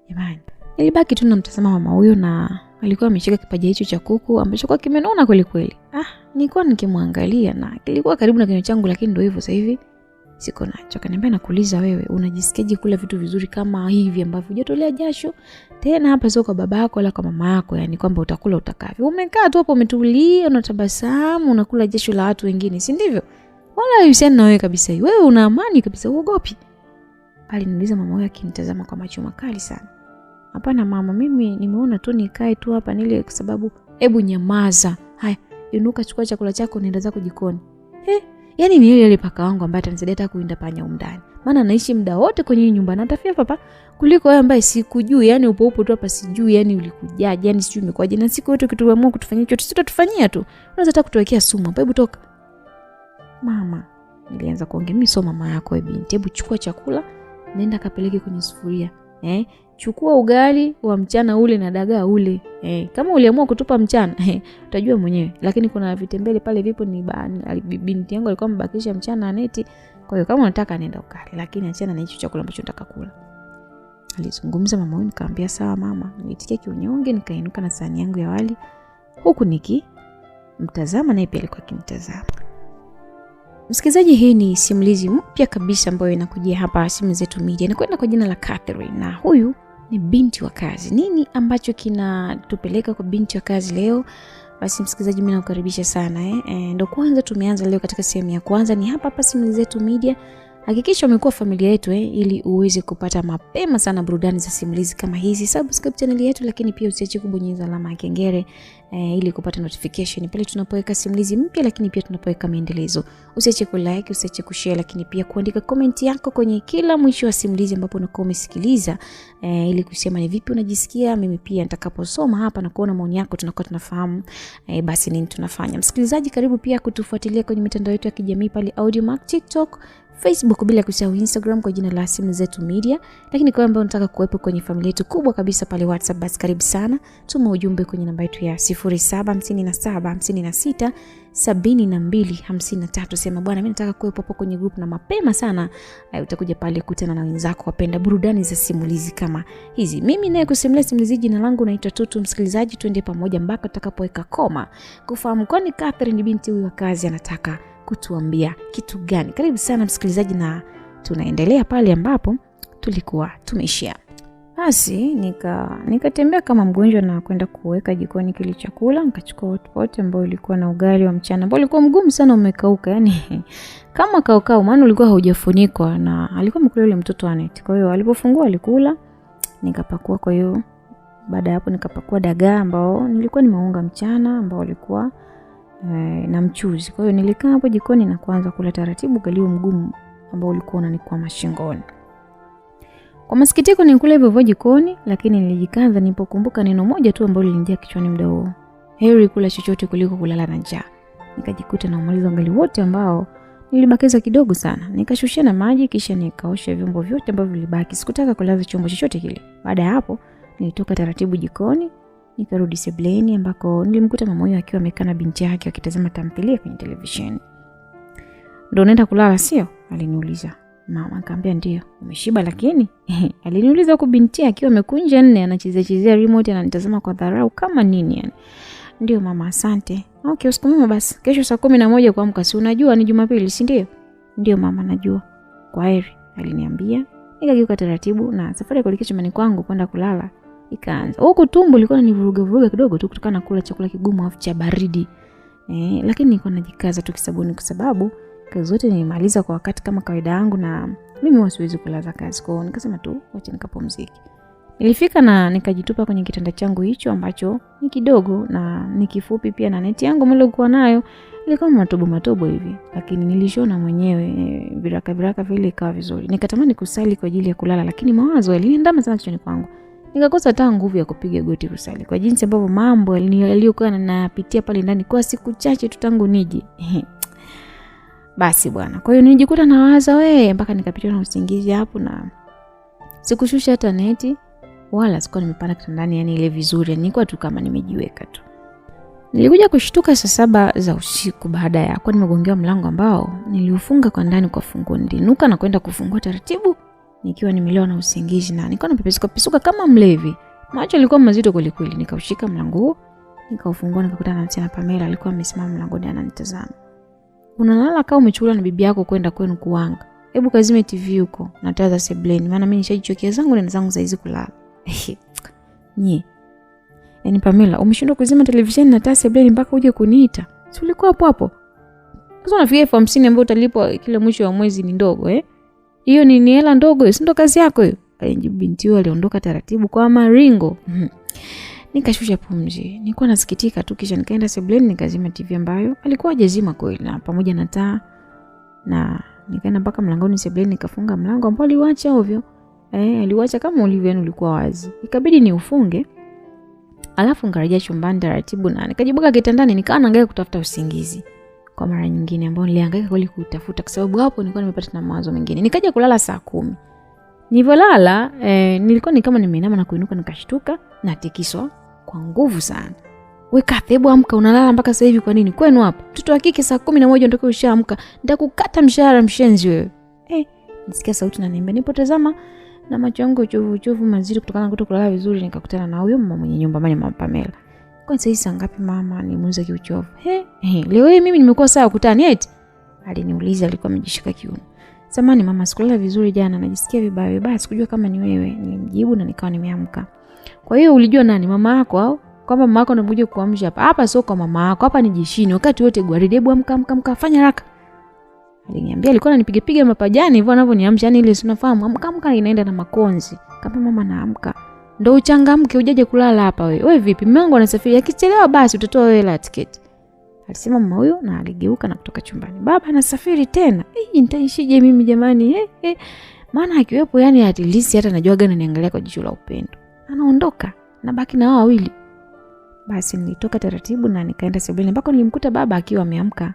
Jamani. Nilibaki tu namtazama mama huyo na alikuwa ameshika kipaja hicho cha kuku ambacho kwa kimenona kweli kweli. Nilikuwa nikimwangalia na kilikuwa karibu na kinywa changu, lakini ndio hivyo sasa hivi siko nacho. Akaniambia, nakuuliza wewe unajisikiaje kula vitu vizuri kama hivi ambavyo hujatolea jasho? Tena hapa sio kwa baba yako wala kwa mama yako, yani kwamba utakula utakavyo. Umekaa tu hapo umetulia, unatabasamu, unakula jasho la watu wengine, si ndivyo? Wala yusiani na wewe kabisa. Wewe una amani kabisa, uogopi? Aliniuliza mama huyo akinitazama kwa macho makali sana. Hapana mama, mimi nimeona tu nikae tu hapa nile kwa sababu. Hebu nyamaza. Haya, inuka chukua chakula chako nenda zako jikoni. Yaani ni yule paka wangu ambaye atanisaidia hata kuinda panya umndani. Maana anaishi muda wote kwenye nyumba na atafia papa kuliko wewe ambaye sikujui, yani upo tu hapa sijui, yani ulikujaje, yani sijui umekwaje, na siku yote ukituamua kutufanyia chochote tutatufanyia tu. Unaweza hata kutuwekea sumu hapa, hebu toka. Mama, nilianza kuongea, mimi sio mama yako wewe binti. Hebu chukua chakula, nenda kapeleke kwenye sufuria. Chukua ugali wa mchana ule na dagaa ule. Kama uliamua kutupa mchana, utajua mwenyewe. Lakini kuna vitembele pale vipo ni binti yangu alikuwa mbakisha mchana Aneti. Kwa hiyo kama unataka nenda ukale, lakini achana na hicho chakula ambacho nataka kula. Alizungumza mama huyu, nikamwambia sawa mama. Nilitikia kiunyonge, nikainuka na sahani yangu ya wali. Huku mtazama naye pia alikuwa akinitazama. Msikilizaji, hii ni simulizi mpya kabisa ambayo inakujia hapa Simulizi Zetu Media. Inakwenda kwa jina la Catherine na huyu ni binti wa kazi. Nini ambacho kinatupeleka kwa binti wa kazi leo? Basi msikilizaji, mimi nakukaribisha sana Ndio kwanza tumeanza leo katika sehemu ya kwanza. Ni hapa Simulizi Zetu Media. Hakikisha umekuwa familia yetu ili uweze kupata mapema sana burudani za simulizi kama hizi. Subscribe channel yetu, lakini pia usiache kubonyeza alama ya kengele ili kupata notification pale tunapoweka simulizi mpya, lakini pia tunapoweka maendelezo. Usiache kulike, usiache kushare, lakini pia kuandika comment yako kwenye kila mwisho wa simulizi ambapo unakuwa umesikiliza ili kusema ni vipi unajisikia. Mimi pia nitakaposoma hapa na kuona maoni yako tunakuwa tunafahamu basi nini tunafanya. Msikilizaji, karibu pia kutufuatilia kwenye mitandao yetu ya kijamii pale Audiomack, TikTok, Facebook, bila kusahau Instagram kwa jina la Simulizi Zetu Media. Lakini kwa ambao unataka kuwepo kwenye familia yetu kubwa kabisa pale WhatsApp, basi karibu sana. Tuma ujumbe kwenye namba yetu ya 0757567253. Sema bwana, mimi nataka kuwepo hapo kwenye group, na mapema sana utakuja pale kutana na wenzako wapenda burudani za simulizi kama hizi. Mimi naye kusimulia simulizi, jina langu naitwa Tutu. Msikilizaji, twende pamoja mpaka tutakapoweka koma kufahamu kwani Catherine binti huyu wa kazi anataka kutuambia kitu gani. Karibu sana msikilizaji, na tunaendelea pale ambapo tulikuwa tumeishia. Basi nikatembea kama mgonjwa na kwenda kuweka jikoni kile chakula. Nikachukua hotpot ambao ulikuwa na ugali wa mchana ambao ulikuwa mgumu sana, umekauka yani kama kaukau, maana ulikuwa haujafunikwa, na alikuwa amekula yule mtoto wa Aneti. Kwa hiyo alipofungua alikula. Nikapakua, kwa hiyo baada ya hapo nikapakua dagaa ambao nilikuwa nimeunga mchana ambao ulikuwa na mchuzi. Kwa hiyo nilikaa hapo jikoni na kuanza kula taratibu ugali mgumu ambao ulikuwa unanikwama shingoni. Kwa masikitiko nilikula hivyo jikoni, lakini nilijikaza nilipokumbuka neno moja tu ambalo lilinijia kichwani muda huo. Heri kula chochote kuliko kulala na njaa. Nikajikuta na umaliza ugali wote ambao nilibakiza kidogo sana. Nikashushia na maji, kisha nikaosha vyombo vyote ambavyo vilibaki. Sikutaka kulaza chombo chochote kile. Baada ya hapo nilitoka taratibu jikoni, nikarudi sebuleni ambako nilimkuta mama huyo akiwa amekaa na binti yake wakitazama tamthilia kwenye televisheni. Ndio unaenda kulala sio? Aliniuliza. Mama akamwambia ndio. Umeshiba lakini? Aliniuliza huko binti akiwa amekunja nne anachezea remote, ananitazama kwa dharau kama nini yani. Ndio mama, asante. Okay, usiku mwema basi. Kesho saa 11 kuamka, si unajua ni Jumapili, si ndio? Ndio mama, najua. Kwaheri, aliniambia. Nikageuka taratibu na safari kuelekea chumbani kwangu kwenda kulala ikaanza. Huko tumbo lilikuwa linanivuruga kidogo tu kutokana na kula chakula kigumu afu cha baridi. Lakini nilikuwa najikaza tu kisabuni kwa sababu kazi zote nilimaliza kwa wakati kama kawaida yangu, na mimi siwezi kulaza kazi. Kwa hiyo nikasema tu wacha nikapumzike. Nilifika na nikajitupa kwenye kitanda changu hicho ambacho ni kidogo na ni kifupi pia, na neti yangu nilikuwa nayo ilikuwa matobo hivi, lakini nilishona mwenyewe viraka vile ikawa vizuri. Nikatamani kusali kwa ajili ya kulala, lakini mawazo yaliniandama sana kichwani kwangu. Nikakosa hata nguvu ya kupiga goti kusali kwa jinsi ambavyo mambo yaliyokuwa napitia pale ndani kwa siku chache tu tangu nije. Basi bwana, kwa hiyo nilijikuta nawaza mpaka nikapitiwa na usingizi hapo, na sikushusha hata neti wala sikuwa nimepanda kitandani, yani ile vizuri, nilikuwa tu kama nimejiweka tu. Nilikuja kushtuka saa 7 za usiku baada ya kwa nimegongewa mlango ambao niliufunga kwa ndani kwa funguo. Nilinuka na kwenda kufungua taratibu nikiwa nimelewa na usingizi, na nilikuwa napepesuka kama mlevi. Macho yalikuwa mazito kweli kweli. Nikaushika mlango huo, nikaufungua, nikakutana na msichana Pamela alikuwa amesimama mlangoni ananitazama. Unalala kama umechukua na bibi yako kwenda kwenu kuanga. Hebu kazime TV huko na taa za sebleni, maana mimi nishajichokea zangu na zangu saizi kulala. Nye. Yaani Pamela, umeshindwa kuzima televisheni na taa sebleni mpaka uje kuniita. Si ulikuwa hapo hapo? Sasa unafikia 50 ambayo utalipwa kila mwisho wa mwezi ni ndogo Hiyo ni hela ndogo, si ndo kazi yako hiyo? Alijibu binti huyo, aliondoka taratibu kwa maringo. Nikashusha pumzi. Nilikuwa nasikitika tu, kisha nikaenda sebleni nikazima TV ambayo alikuwa hajazima kweli, na pamoja na taa, na nikaenda mpaka mlangoni sebleni nikafunga mlango ambao aliuacha ovyo. Aliuacha kama ulivyo, yani ulikuwa wazi. Ikabidi niufunge. Alafu ngarejea chumbani taratibu na nikajibuka kitandani, nikawa naangalia kutafuta usingizi kwa mara nyingine ambao nilihangaika kweli kutafuta, kwa sababu hapo nilikuwa nimepata na mawazo mengine. Nikaja kulala saa 10. Nilivyolala nilikuwa ni kama nimeinama na kuinuka, nikashtuka na tikiswa kwa nguvu sana. Weka hebu amka, unalala mpaka sasa hivi kwa nini? Kwenu hapo mtoto wa kike saa 11 ndio ushaamka, nitakukata mshahara mshenzi wewe. Nisikia sauti na niambia, nipotazama na macho yangu uchovu mazito kutokana na kutokulala vizuri, nikakutana na huyo mama mwenye nyumba, mama Pamela. Kwa nini saa ngapi mama? Nimuuliza kiuchovu. Leo mimi nimekuwa sawa kutani eti? Aliniuliza, alikuwa amejishika kiuno. Samani mama, sikulala vizuri jana, najisikia vibaya, sikujua kama ni wewe. Nilimjibu na nikawa nimeamka. Kwa hiyo ulijua nani mama yako au kwamba mama yako anakuja kuamsha hapa? Hapa sio kwa mama yako, hapa ni jeshini. Wakati wote gwaride, hebu amka fanya haraka. Aliniambia, alikuwa ananipiga mapajani hivyo anavyoniamsha, yani ile unafahamu amka inaenda na makonzi. Kama mama naamka ndio uchangamke, ujaje kulala hapa wewe. Wewe vipi? Mume wangu anasafiri, akichelewa basi utatoa wewe la tiketi. Alisema mama huyo na aligeuka na kutoka chumbani. Baba anasafiri tena. Nitaishije mimi jamani? Maana akiwepo yani at least hata najua gani niangalia kwa jicho la upendo. Anaondoka, nabaki na hao wawili. Basi nilitoka taratibu na nikaenda sebuleni mpaka nilimkuta baba akiwa ameamka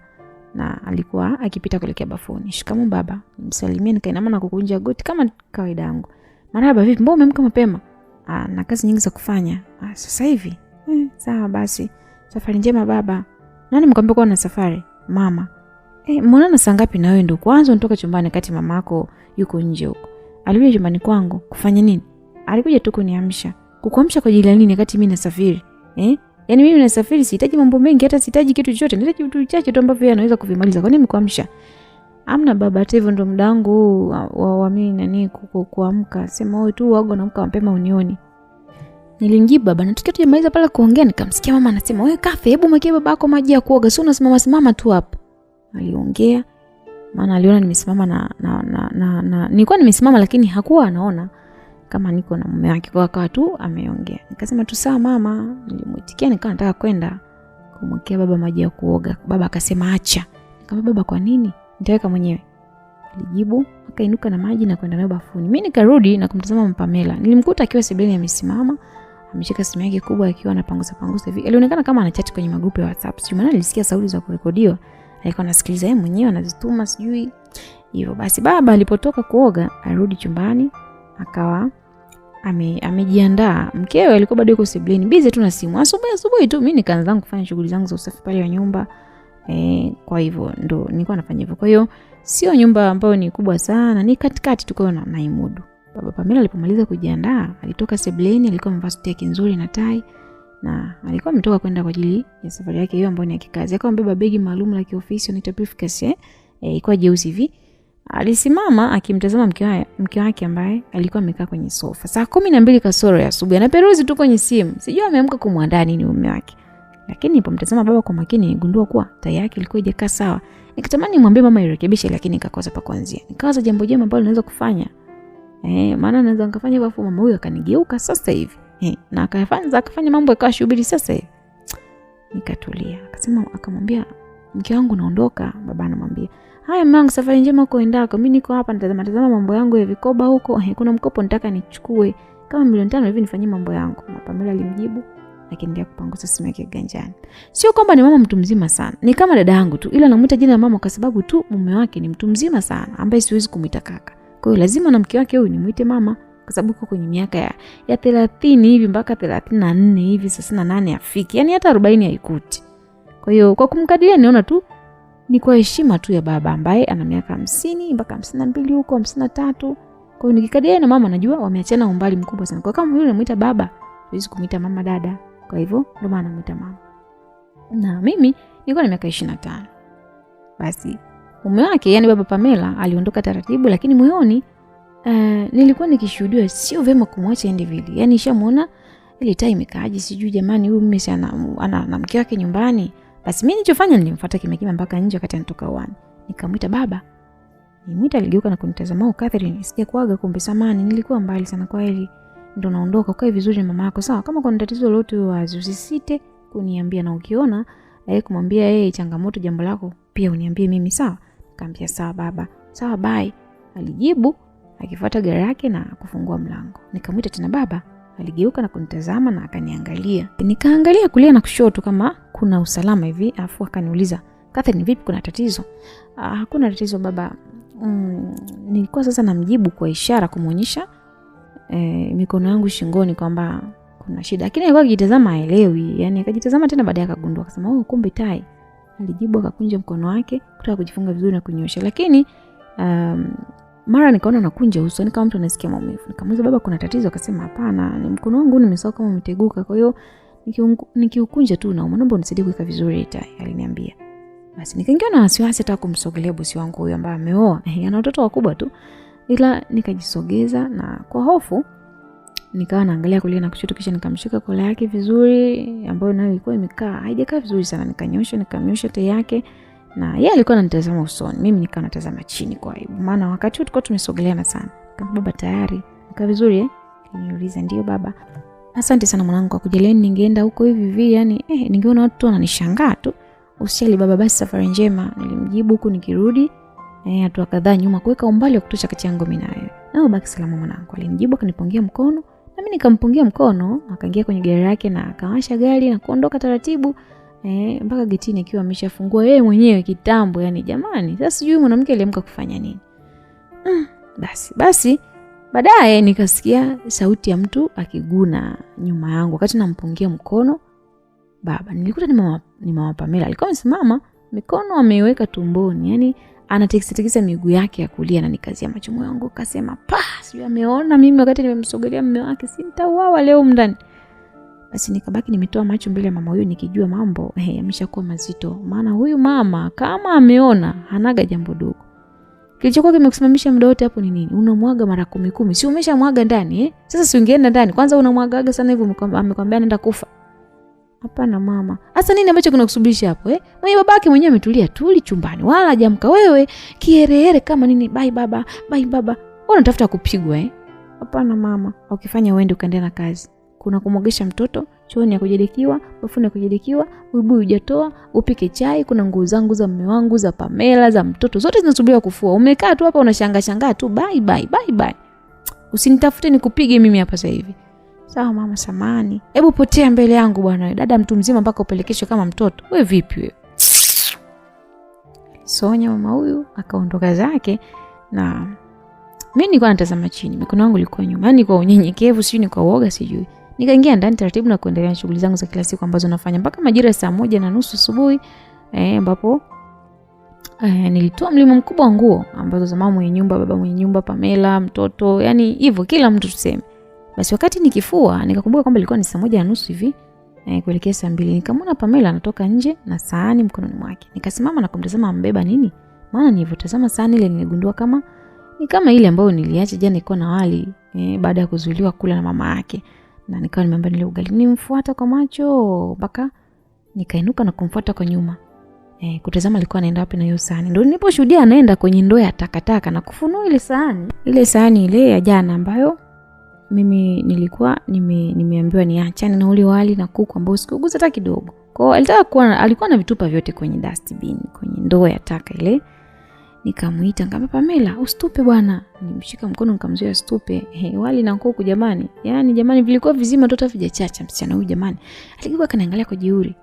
na alikuwa akipita kuelekea bafuni. Shikamoo baba. Nimsalimia, nikainama na kukunja goti kama kawaida yangu. Marhaba, vipi? Mbona umeamka mapema? Na kazi nyingi za kufanya. Sasa hivi. Sawa basi. Safari njema baba. Nani mkwambia kwa na safari? Mama. Mbona saa ngapi na wewe ndio kwanza unatoka chumbani kati mamako yuko nje huko? Alikuja chumbani kwangu kufanya nini? Alikuja tu kuniamsha. Kukuamsha kwa ajili ya nini wakati mimi nasafiri? Yaani mimi nasafiri, sihitaji mambo mengi, hata sihitaji kitu chochote. Nahitaji vitu vichache tu ambavyo yeye anaweza kuvimaliza. Kwa nini mkuamsha? Amna baba, hata hivyo ndo muda wangu wa mimi kuamka. Sema wewe tu wago naamka mapema unioni. Nilimjibu baba, na tukiwa tujamaliza pale kuongea nikamsikia mama anasema, "Wewe kafe, hebu mwekee babako maji ya kuoga. Sio unasimama tu hapo." Aliongea maana aliona nimesimama na nilikuwa nimesimama, lakini hakuwa anaona kama niko na mume wake, kwa akawa tu ameongea. Nikasema tu sawa mama, nilimuitikia, nikawa nataka kwenda kumwekea baba maji ya kuoga. Baba akasema acha. Nikamwambia baba, kwa nini? Nitaweka mwenyewe. Alijibu, akainuka na maji na kwenda nayo bafuni. Mimi nikarudi na kumtazama Pamela. Nilimkuta akiwa sebuleni amesimama, ameshika simu yake kubwa akiwa anapangusa hivi. Alionekana kama anachati kwenye magrupu ya WhatsApp. Sijui maana nilisikia sauti za kurekodiwa. Alikuwa anasikiliza yeye mwenyewe anazituma sijui. Hivyo basi baba alipotoka kuoga, arudi chumbani, akawa amejiandaa. Mkewe alikuwa bado yuko sebuleni, busy tu na simu. Asubuhi tu mimi nikaanza kufanya shughuli zangu za usafi pale wa nyumba. Kwa hivyo ndo nilikuwa nafanya hivyo. Kwa hiyo sio nyumba ambayo ni kubwa sana, ni katikati tu kwa na imudu. Baba Pamela alipomaliza kujiandaa, alitoka sebuleni, alikuwa amevaa suti yake nzuri na tai, na alikuwa ametoka kwenda kwa ajili ya safari yake hiyo ambayo ni ya kikazi. Akawa amebeba begi maalum la kiofisi inaitwa briefcase, ilikuwa jeusi hivi. Alisimama akimtazama mke wake ambaye alikuwa amekaa kwenye sofa. Saa 12 kasoro ya asubuhi, anaperuzi tu kwenye simu. Sijui ameamka kumwandaa nini mume wake. Lakini nilipomtazama baba kwa makini, nigundua kuwa tai yake ilikuwa haijakaa sawa. Nikatamani nimwambie mama irekebishe, lakini nikakosa pa kuanzia. Nikawaza jambo jema ambalo naweza kufanya. Maana naweza nikafanya hivyo afu mama huyo akanigeuka sasa hivi. Na akafanya mambo yakawa shughuli sasa hivi. Nikatulia. Akamwambia mke wangu naondoka. Baba anamwambia, "Haya mwanangu, safari njema uko endako. Mimi niko hapa natazama mambo yangu ya vikoba huko. Kuna mkopo nataka nichukue kama milioni 5 hivi nifanyie mambo yangu. Na Pamela alimjibu akiendelea kupangusa simu yake ganjani. Sio kwamba ni mama mtu mzima sana, ni kama dada yangu tu, ila namuita jina la mama kwa sababu tu mume wake ni mtu mzima sana ambaye siwezi kumuita kaka. Kwa hiyo lazima na mke wake huyu nimuite mama kwa sababu yuko kwenye miaka ya 30 hivi mpaka 34 hivi, 38 afiki. Yaani hata 40 haikuti. Kwa hiyo kwa kumkadiria niona tu ni kwa heshima tu ya baba ambaye ana miaka 50 mpaka 52 huko 53. Kwa hiyo nikikadiria na mama najua wameachana umbali mkubwa sana. Kwa kama yule namuita baba, siwezi kumuita mama dada. Kwa hivyo ndio maana namuita mama. Na mimi nilikuwa na miaka 25. Basi mume wake yani baba Pamela aliondoka taratibu, lakini moyoni nilikuwa nikishuhudia sio vema kumwacha ende vile. Yani nishamuona ile time imekaaje, sijui jamani huyu mume ana mke wake nyumbani. Basi mimi nilichofanya nilimfuata kimya mpaka nje wakati anatoka uani. Nikamuita baba. Nimuita, aligeuka na kunitazama. Catherine, sijakuaga kumbe, samani nilikuwa mbali sana, kwa heri. Ndo naondoka, ukae vizuri na mama yako sawa? Kama kuna tatizo lolote wazi usisite kuniambia, na ukiona kumwambia yeye changamoto jambo lako pia uniambie mimi sawa? Nikamwambia sawa baba. Sawa bye. Alijibu akifuata gari yake na kufungua mlango. Nikamuita tena baba. Aligeuka na kunitazama na akaniangalia. Nikaangalia kulia na kushoto kama kuna usalama hivi, afu akaniuliza, Catherine vipi, kuna tatizo? Hakuna tatizo baba. Nilikuwa sasa namjibu kwa ishara kumuonyesha mikono yangu shingoni kwamba kuna shida. Lakini alikuwa akitazama haelewi. Yani akajitazama tena baadaye akagundua, akasema kumbe tai. Alijibu akakunja mkono wake kutaka kujifunga vizuri na kunyosha. Lakini mara nikaona nakunja uso, ni kama mtu anasikia maumivu. Nikamuuliza baba kuna tatizo? Akasema hapana, ni mkono wangu nimesahau kama umeteguka, kwa hiyo nikiukunja tu naomba unisaidie kuweka vizuri tai, aliniambia. Basi nikaingia na wasiwasi hata kumsogelea bosi wangu huyo ambaye ameoa, ana watoto wakubwa tu. Ila nikajisogeza na kwa hofu nikawa naangalia kulia na kushoto, kisha nikamshika kola yake vizuri ambayo nayo ilikuwa imekaa haijakaa vizuri sana. Nikamnyosha tai yake na yeye alikuwa ananitazama usoni, mimi nikawa natazama chini kwa aibu, maana wakati tulikuwa tumesogeleana sana. Nikamwambia baba tayari nika vizuri Niuliza ndio baba. Asante sana mwanangu kwa kujalia, ningeenda huko hivi yani ningeona watu wananishangaa tu. Usijali baba, basi safari njema, nilimjibu huku nikirudi hatua kadhaa nyuma kuweka umbali wa kutosha kati yangu mimi naye. Na baki salama mwanangu, alinijibu akanipungia mkono na mimi nikampungia mkono. Akaingia kwenye gari yake na akawasha gari na kuondoka taratibu mpaka getini akiwa ameshafungua yeye mwenyewe kitambo. Yani jamani, sasa sijui mwanamke aliamka kufanya nini. Basi baadaye nikasikia sauti ya mtu akiguna nyuma yangu wakati nampungia mkono baba. Nilikuta ni mama Pamela. Alikuwa amesimama, mikono ameiweka tumboni, yani anatikisa miguu yake ya kulia, na nikazia macho yangu kasema sijui ameona mimi wakati nimemsogelea mume wake, si nitauawa leo ndani. Basi nikabaki nimetoa macho mbele ya mama huyu nikijua mambo yameshakuwa mazito, maana huyu mama kama ameona hanaga jambo dogo. Kilichokuwa kimekusimamisha muda wote hapo ni nini? Unamwaga mara 10, si umeshamwaga ndani Sasa si ungeenda ndani kwanza, unamwagaga sana hivyo amekwambia anaenda kufa. Hapana mama. Hasa nini ambacho kinakusubirisha hapo Mwenye babake mwenyewe ametulia tuli chumbani, wala hajamka. Wewe kiherehere kama nini? Bye baba, bye baba. Unatafuta kupigwa Hapana mama. Ukifanya uende ukaendelea na kazi. Kuna kumwogesha mtoto, chooni ya kujedekiwa, bafuni ya kujedekiwa, ubuyu hujatoa, upike chai, kuna nguo zangu za mume wangu, za Pamela, za mtoto, zote zinasubiri kufua. Umekaa tu hapa unashangaa tu. Bye bye, bye bye. Usinitafute nikupige mimi hapa sasa hivi. Sawa mama, samani. Hebu potea mbele yangu bwana. Dada mtu mzima mpaka upelekeshwe kama mtoto. Wewe vipi wewe? Sonya mama huyu akaondoka zake na mimi nilikuwa natazama chini. Mikono yangu ilikuwa nyuma. Yaani kwa unyenyekevu, sijui ni kwa uoga sijui. Nikaingia ndani taratibu na kuendelea na shughuli zangu za kila siku ambazo nafanya mpaka majira saa 1:30 asubuhi ambapo nilitoa mlima mkubwa wa nguo ambazo za mama mwenye nyumba, baba mwenye nyumba, Pamela, mtoto, yani hivyo kila mtu tuseme. Basi wakati nikifua nikakumbuka kwamba ilikuwa ni saa 1:30 hivi kuelekea saa 2. Nikamwona Pamela anatoka nje na sahani mkononi mwake. Nikasimama na kumtazama ambeba nini? Maana nilivyotazama sahani ile niligundua kama ni kama ile ambayo niliacha jana ilikuwa na wali baada ya kuzuiliwa kula na mama yake. Na nikawa nimeambia nile ugali. Nimfuata kwa macho mpaka nikainuka na kumfuata kwa nyuma. Kutazama alikuwa anaenda wapi na hiyo sahani. Ndio niliposhuhudia anaenda kwenye ndoo ya takataka na kufunua ile sahani. Ile sahani ile ya jana ambayo mimi nilikuwa nimeambiwa niachane na ule wali na kuku ambao sikugusa hata kidogo. Kwa hiyo alikuwa na vitupa vyote kwenye dustbin, kwenye ndoo ya taka ile. Nikamuita nikamwambia Pamela, usitupe bwana. Nimshika mkono nikamzuia usitupe. Wali na kuku jamani. Yaani jamani vilikuwa vizima tota vijachacha msichana huyu jamani. Aligeuka kaniangalia kwa jeuri.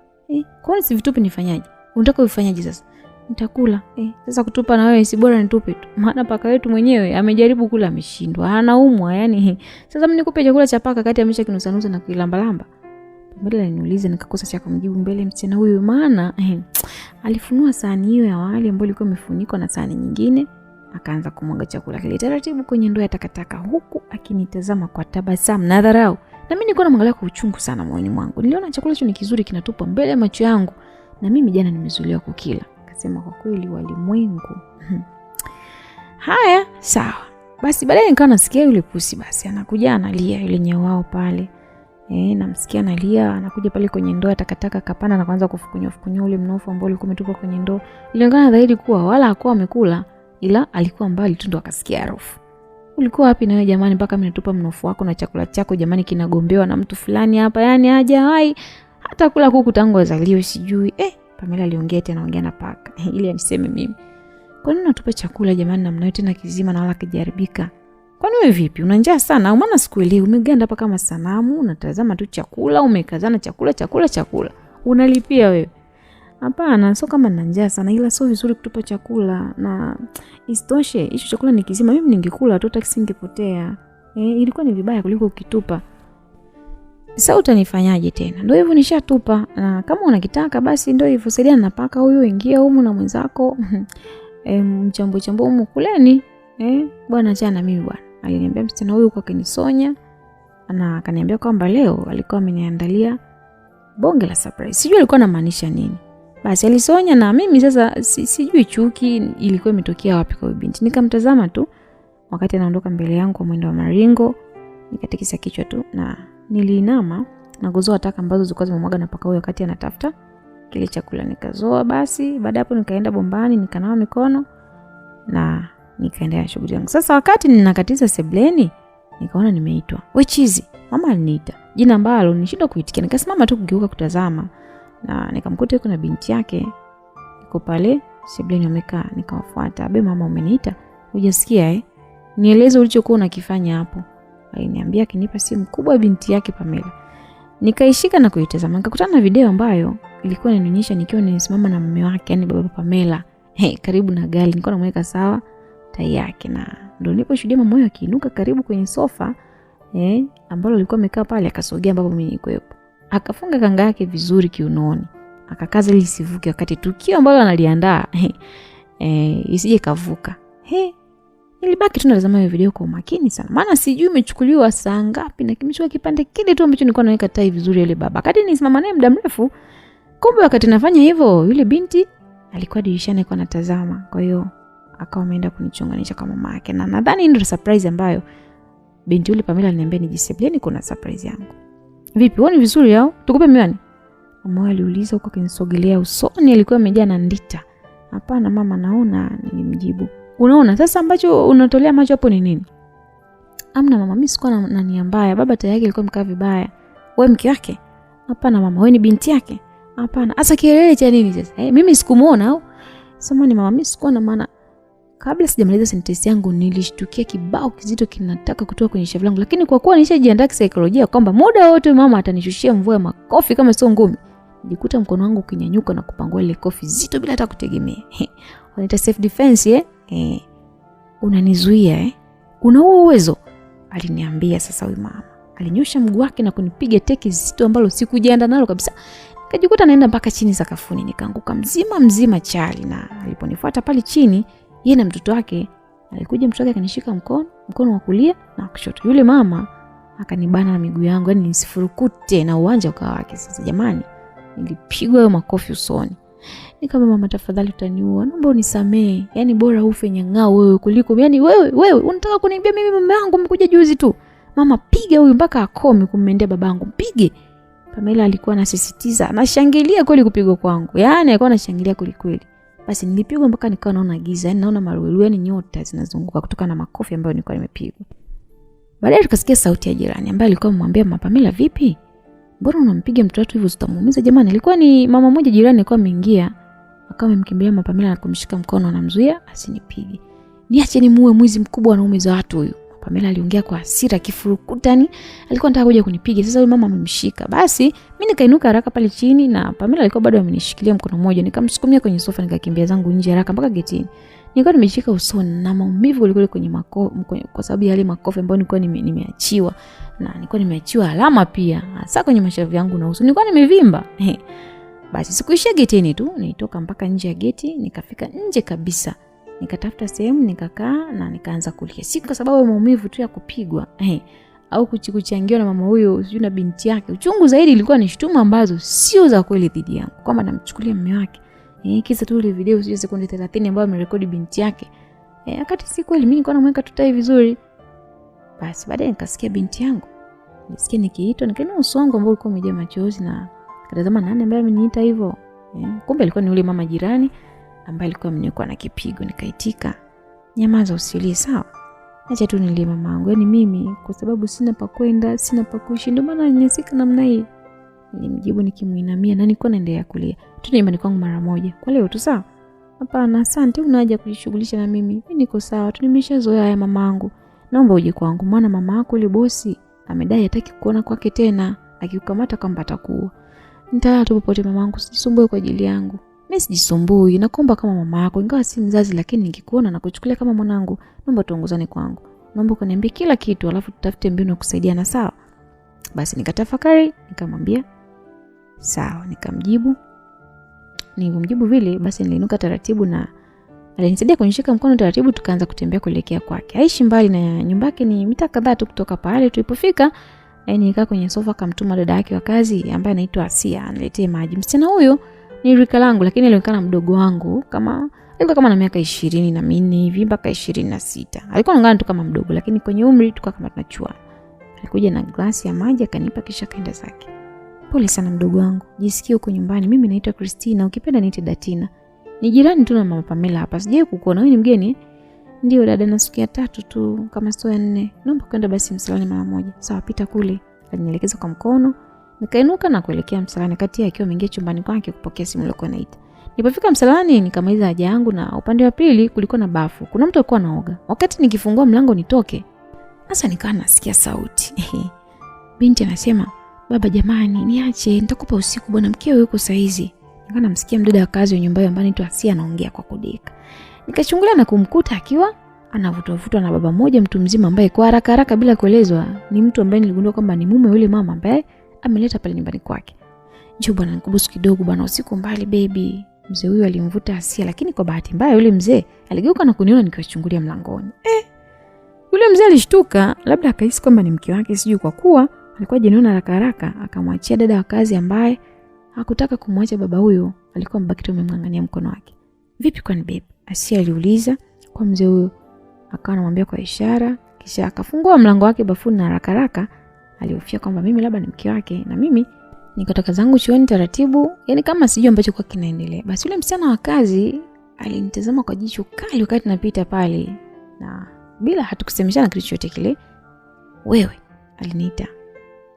Kwani si vitupe nifanyaje? Unataka ufanyaje sasa? Nitakula. Sasa kutupa na wewe si bora nitupe tu. Maana paka wetu mwenyewe amejaribu kula ameshindwa. Anaumwa yani. Sasa mimi nikupe chakula cha paka kati amesha kinusanusa na kilamba-lamba. Pamela aliniuliza nikakosa cha kumjibu mbele msichana huyu maana alifunua sahani hiyo ya wali ambayo ilikuwa imefunikwa na sahani nyingine, akaanza kumwaga chakula kile taratibu kwenye ndoo ya takataka huku akinitazama kwa tabasamu na dharau. Na mimi nilikuwa naangalia kwa uchungu sana moyoni mwangu. Niliona chakula hicho ni kizuri kinatupa mbele ya macho yangu na mimi jana nimezuiliwa kukila. Akasema kwa kweli walimwengu. Haya, sawa. Basi baadaye nikawa nasikia yule pusi basi anakuja analia yule nyewao pale. Namsikia analia, anakuja pale kwenye ndoo ya takataka kapanda na kuanza kufukunya ule mnofu ambao ulikuwa umetupa kwenye ndoo. Ilionekana dhahiri kuwa wala hakuwa amekula ila alikuwa mbali tu ndo akasikia harufu. Ulikuwa wapi na wewe jamani mpaka mimi natupa mnofu wako na chakula chako jamani kinagombewa na mtu fulani hapa yani hajawahi hata kula kuku tangu azaliwe sijui. Pamela aliongea tena anaongea na paka. Ili aniseme mimi. Kwa nini unatupa chakula jamani na mnayo tena kizima na wala kijaribika? Kwani wewe vipi? Una njaa sana au maana sikuelewi? Umeganda hapa kama sanamu, unatazama tu chakula, umekazana chakula. Unalipia wewe. Hapana, sio kama nina njaa sana ila sio vizuri kutupa chakula na isitoshe hicho chakula ni kizima mimi ningekula tu kisingepotea. Ilikuwa ni vibaya kuliko ukitupa. Sasa utanifanyaje tena? Ndio hivyo nishatupa. Na kama unakitaka basi ndio hivyo saidia na paka huyu ingia humu na mwenzako. Mchambo humu kuleni. Bwana achana mimi bwana. Aliniambia msichana huyu kwa kinisonya na akaniambia kwamba leo alikuwa ameniandalia bonge la surprise. Sijui alikuwa anamaanisha nini. Basi alisonya na mimi sasa sijui chuki ilikuwa imetokea wapi kwa binti. Nikamtazama tu wakati anaondoka mbele yangu kwa mwendo wa maringo, nikatikisa kichwa tu na niliinama na kuzoa taka ambazo zilikuwa zimemwaga na paka huyo wakati anatafuta kile chakula nikazoa. Basi baada hapo nikaenda bombani nikanawa mikono na nikaendelea na shughuli zangu. Sasa wakati ninakatiza sebleni nikaona nimeitwa. We chizi, mama aliniita. Jina ambalo nishinda kuitikia. Nikasimama tu kugeuka kutazama na nikamkuta yuko na binti yake. Yuko pale sebleni wamekaa, nikawafuata. Abe mama umeniita? Hujasikia Nieleze ulichokuwa unakifanya hapo. Aliniambia akinipa simu kubwa binti yake Pamela. Nikaishika na kuitazama. Nikakutana na video ambayo ilikuwa inanionyesha nikiwa nimesimama na mume wake, yani baba Pamela. Karibu na gari. Nilikuwa namweka sawa tai yake na ndio niliposhuhudia mama huyo akiinuka karibu kwenye sofa ambalo alikuwa amekaa pale akasogea ambapo mimi nilikuwepo. Akafunga kanga yake vizuri kiunoni. Akakaza ili isivuke wakati tukio ambalo analiandaa isije kavuka. Nilibaki tu natazama hiyo video kwa makini sana. Maana sijui imechukuliwa saa ngapi na kimechukua kipande kile tu ambacho nilikuwa naweka tai vizuri yule baba. Wakati nisimama naye muda mrefu, kumbe wakati nafanya hivyo yule binti alikuwa dirishani alikuwa anatazama. Kwa hiyo akawa ameenda kunichonganisha kwa mama yake. Na nadhani ndio surprise ambayo binti yule Pamela aliniambia nijisebleni kuna surprise yangu. Vipi, uone vizuri au? Tukupe miwani? Mama aliuliza huko akinisogelea usoni alikuwa amejaa na ndita. Hapana mama naona, nilimjibu. Unaona sasa ambacho unatolea macho hapo ni nini? Amna mama mimi sikuwa na nia mbaya. Baba tayari alikuwa mkaa vibaya. Wewe mke wake? Hapana mama, wewe ni binti yake? Hapana. Asa kielele cha nini sasa? Mimi sikumuona au? Sema ni mama mimi sikuwa na maana. Kabla sijamaliza sentence yangu nilishtukia kibao kizito kinataka kutoka kwenye shavu langu, lakini kwa kuwa nishajiandaa kisaikolojia kwamba muda wote mama atanishushia mvua ya makofi kama sio ngumi, nijikuta mkono wangu ukinyanyuka na kupangua ile kofi zito bila hata kutegemea. Wanaita self defense unanizuia una huo uwezo, aliniambia. Sasa huyu mama alinyosha mguu wake na kunipiga teke zito ambalo sikujiandaa nalo kabisa. Nikajikuta naenda mpaka chini sakafuni, nikaanguka mzima chali. Na aliponifuata pale chini, yeye na mtoto wake, alikuja mtoto wake akanishika mkono wa kulia na kushoto. Yule mama akanibana na miguu yangu, yani nisifurukute na uwanja ukawa wake. Sasa jamani, nilipigwa hayo makofi usoni. Nikamwambia mama tafadhali utaniua, naomba unisamee. Yani bora ufe nyang'ao wewe kuliko yani wewe unataka kuniambia mimi mume wangu umekuja juzi tu. Mama piga huyu mpaka akome kummendea babangu, mpige. Pamela alikuwa anasisitiza, anashangilia kweli kupigwa kwangu. Yani alikuwa anashangilia kweli. Basi nilipigwa mpaka nikawa naona giza, yani naona maruweru, yani nyota zinazunguka kutoka na makofi ambayo nilikuwa nimepigwa. Baadaye tukasikia sauti ya jirani ambaye alikuwa amemwambia mama Pamela, vipi? Mbona unampiga mtoto hivyo, utamuumiza jamani? Alikuwa ni mama mmoja jirani alikuwa ameingia akawa amemkimbilia Mama Pamela na kumshika mkono anamzuia asinipige. Niache nimuue mwizi mkubwa anaume za watu huyu. Pamela aliongea kwa hasira kifurukutani, alikuwa anataka kuja kunipiga. Sasa huyu mama amemshika. Basi mimi nikainuka haraka pale chini na Pamela alikuwa bado amenishikilia mkono mmoja. Nikamsukumia kwenye sofa nikakimbia zangu nje haraka mpaka getini. Nilikuwa nimeshika usoni na maumivu kuliko kwenye kwa sababu ya yale makofi ambayo nilikuwa nimeachiwa. Na nilikuwa nimeachiwa alama pia. Hasa kwenye mashavu yangu na uso. Nilikuwa nimevimba. Basi sikuishia getini tu, nilitoka mpaka nje ya geti, nikafika nje kabisa. Nikatafuta sehemu nikakaa na nikaanza kulia. Si kwa sababu ya maumivu tu ya kupigwa au kuchangiwa na mama huyo sio na binti yake. Uchungu zaidi ilikuwa ni shutuma ambazo sio za kweli dhidi yangu, kwamba namchukulia mume wake. Kisa tu ile video sio sekunde 30 ambayo amerekodi binti yake. Wakati si kweli, mimi nilikuwa namweka tutai vizuri. Basi baadaye nikasikia binti yangu. Nisikia nikiitwa, nikaona uso wangu ambao ulikuwa umejaa machozi na katazama nani ambaye ameniita hivyo. Kumbe alikuwa ni yule mama jirani ambaye alikuwa amenikuwa na kipigo. Nikaitika, nyamaza usilie, sawa? Acha tu nilie mamangu. Yaani mimi kwa sababu sina pa kwenda, sina pa kuishi, ndio maana ninyesika namna hii. Nilimjibu nikimuinamia na nilikuwa naendelea kulia. Tu nyumbani kwangu mara moja. Kwa leo tu sawa? Hapana, asante, una haja kujishughulisha na mimi. Mimi niko sawa, tu nimeshazoea haya mamangu. Naomba uje kwangu, maana mama yako yule bosi amedai hataki kuona kwake tena. Akikukamata kwamba atakuua. Nitalala tu popote mamangu, sijisumbue kwa ajili yangu. Mimi sijisumbui, nakuomba kama mama yako, ingawa si mzazi, lakini nikikuona na kuchukulia kama mwanangu, naomba tuongozane kwangu. Naomba kuniambia kila kitu, alafu tutafute mbinu ya kusaidiana, sawa? Basi nikatafakari, nikamwambia sawa, nikamjibu. Nilimjibu vile, basi niliinuka taratibu na alinisaidia kunishika mkono taratibu, tukaanza kutembea kuelekea kwake. Haishi mbali na nyumba yake, ni mita kadhaa tu kutoka pale. Tulipofika, nikaa kwenye sofa, akamtuma dada yake wa kazi ambaye anaitwa Asia aniletee maji. Msichana huyo ni rika langu, lakini alionekana mdogo wangu, alikuwa kama na miaka 24 hivi mpaka 26. Alikuwa anaonekana tu kama mdogo, lakini kwenye umri tulikuwa kama tunachua. Alikuja na glasi ya maji akanipa, kisha kaenda zake. Pole sana mdogo wangu, jisikie uko nyumbani. Mimi naitwa Christina, ukipenda niite Datina. Ni jirani tu na Mama Pamela hapa. Sijawahi kukuona, wewe ni mgeni? Ndio dada, nasikia 3 tu kama sio 4. Naomba kwenda basi msalani mara moja. Sawa, pita kule. Alinielekeza kwa mkono. Nikainuka na kuelekea msalani, kati yake akiwa ameingia chumbani kwake kupokea simu iliyokuwa inaita. Nilipofika msalani nikamaliza haja yangu na upande wa pili kulikuwa na bafu. Kuna mtu alikuwa anaoga. Wakati nikifungua mlango nitoke, sasa nikawa nasikia sauti. Binti anasema, "Baba jamani, niache, nitakupa usiku bwana, mkeo yuko saizi." Nikawa namsikia mdada wa kazi wa nyumba hiyo ambaye anaitwa Asia anaongea kwa kudeka. Nikachungulia na kumkuta akiwa anavutwa na baba mmoja mtu mzima ambaye kwa haraka bila kuelezwa ni mtu ambaye niligundua kwamba ni mume yule mama ambaye ameleta pale nyumbani kwake. "Njoo bwana, nikubusu kidogo bwana, usiku mbali baby." Mzee huyu alimvuta Asia, lakini kwa bahati mbaya yule mzee aligeuka na kuniona nikiwachungulia mlangoni. Yule mzee alishtuka, labda akahisi kwamba ni mke wake, sijui, kwa kuwa alikuwa jeniona haraka akamwachia dada wa kazi ambaye hakutaka kumwacha baba huyo, alikuwa mbaki tu amemngangania mkono wake. "Vipi kwani babe?" Asia aliuliza kwa mzee huyo. Akawa anamwambia kwa ishara, kisha akafungua mlango wake bafuni na haraka alihofia kwamba mimi labda ni mke wake, na mimi nikatoka zangu chuoni taratibu, yani kama sijui ambacho kwa kinaendelea. Basi yule msichana wa kazi alinitazama kwa jicho kali wakati napita pale, na bila hatukusemeshana kitu chochote kile. "Wewe," aliniita.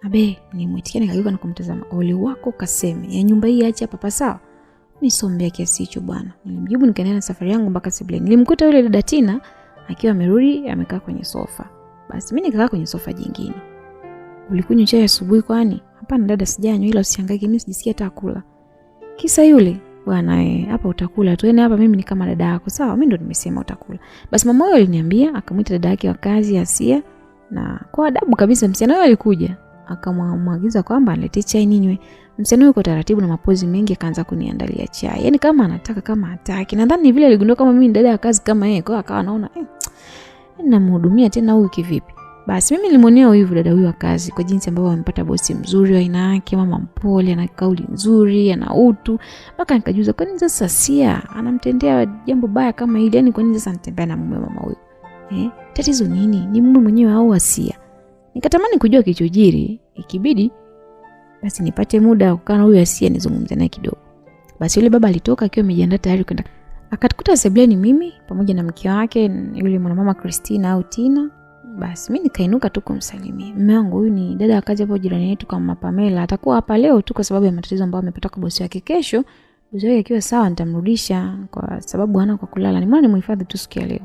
"Abe," nimwitikia nikageuka na kumtazama. "Ole wako kaseme, ya nyumba hii acha papa, sawa?" "Nisombea kiasi hicho bwana." Nilimjibu, nikaendelea na safari yangu mpaka sebuleni. Nilimkuta yule dada Tina akiwa amerudi amekaa kwenye sofa. Basi mimi nikakaa kwenye sofa jingine. "Ulikunywa chai asubuhi kwani?" "Hapana dada, sijanywa, ila usihangaike, mimi sijisikia hata kula." "Kisa yule?" "Bwana hapa utakula tu. Yaani hapa mimi ni kama dada yako, sawa? Mimi ndo nimesema utakula." Basi mama huyo aliniambia, akamwita dada yake wa kazi Asia, na kwa adabu kabisa msichana huyo alikuja, akamwagiza kwamba aletee chai ninywe. Msichana huyo kwa taratibu na mapozi mengi akaanza kuniandalia chai. Yaani kama anataka kama hataki. Nadhani vile aligundua kama mimi ni dada ya kazi kama yeye, kwa akawa anaona namhudumia tena huyu kivipi. Basi mimi nilimwonea wivu dada huyu wa kazi kwa jinsi ambavyo amepata bosi mzuri wa aina yake, mama mpole, ana kauli nzuri, ana utu. Mpaka nikajuza kwa nini sasa Asia anamtendea jambo baya kama hili? Yaani kwa nini sasa anatembea na mume mama huyu? Tatizo nini? Ni mume mwenyewe au Asia? Nikatamani kujua kilichojiri, ikibidi basi nipate muda kukaa na huyu Asia nizungumze naye kidogo. Basi yule baba alitoka akiwa amejiandaa tayari kwenda. Akatukuta sebuleni mimi pamoja na mke wake yule mwanamama Christina au Tina. Basi mimi nikainuka tu kumsalimia. "Mume wangu, huyu ni dada wa kazi hapo jirani yetu kama Pamela. Atakuwa hapa leo tu kwa sababu ya matatizo ambayo amepata kwa bosi wake. Kesho bosi wake akiwa sawa nitamrudisha kwa sababu hana kwa kulala. Nimeona nimhifadhi tu siku ya leo.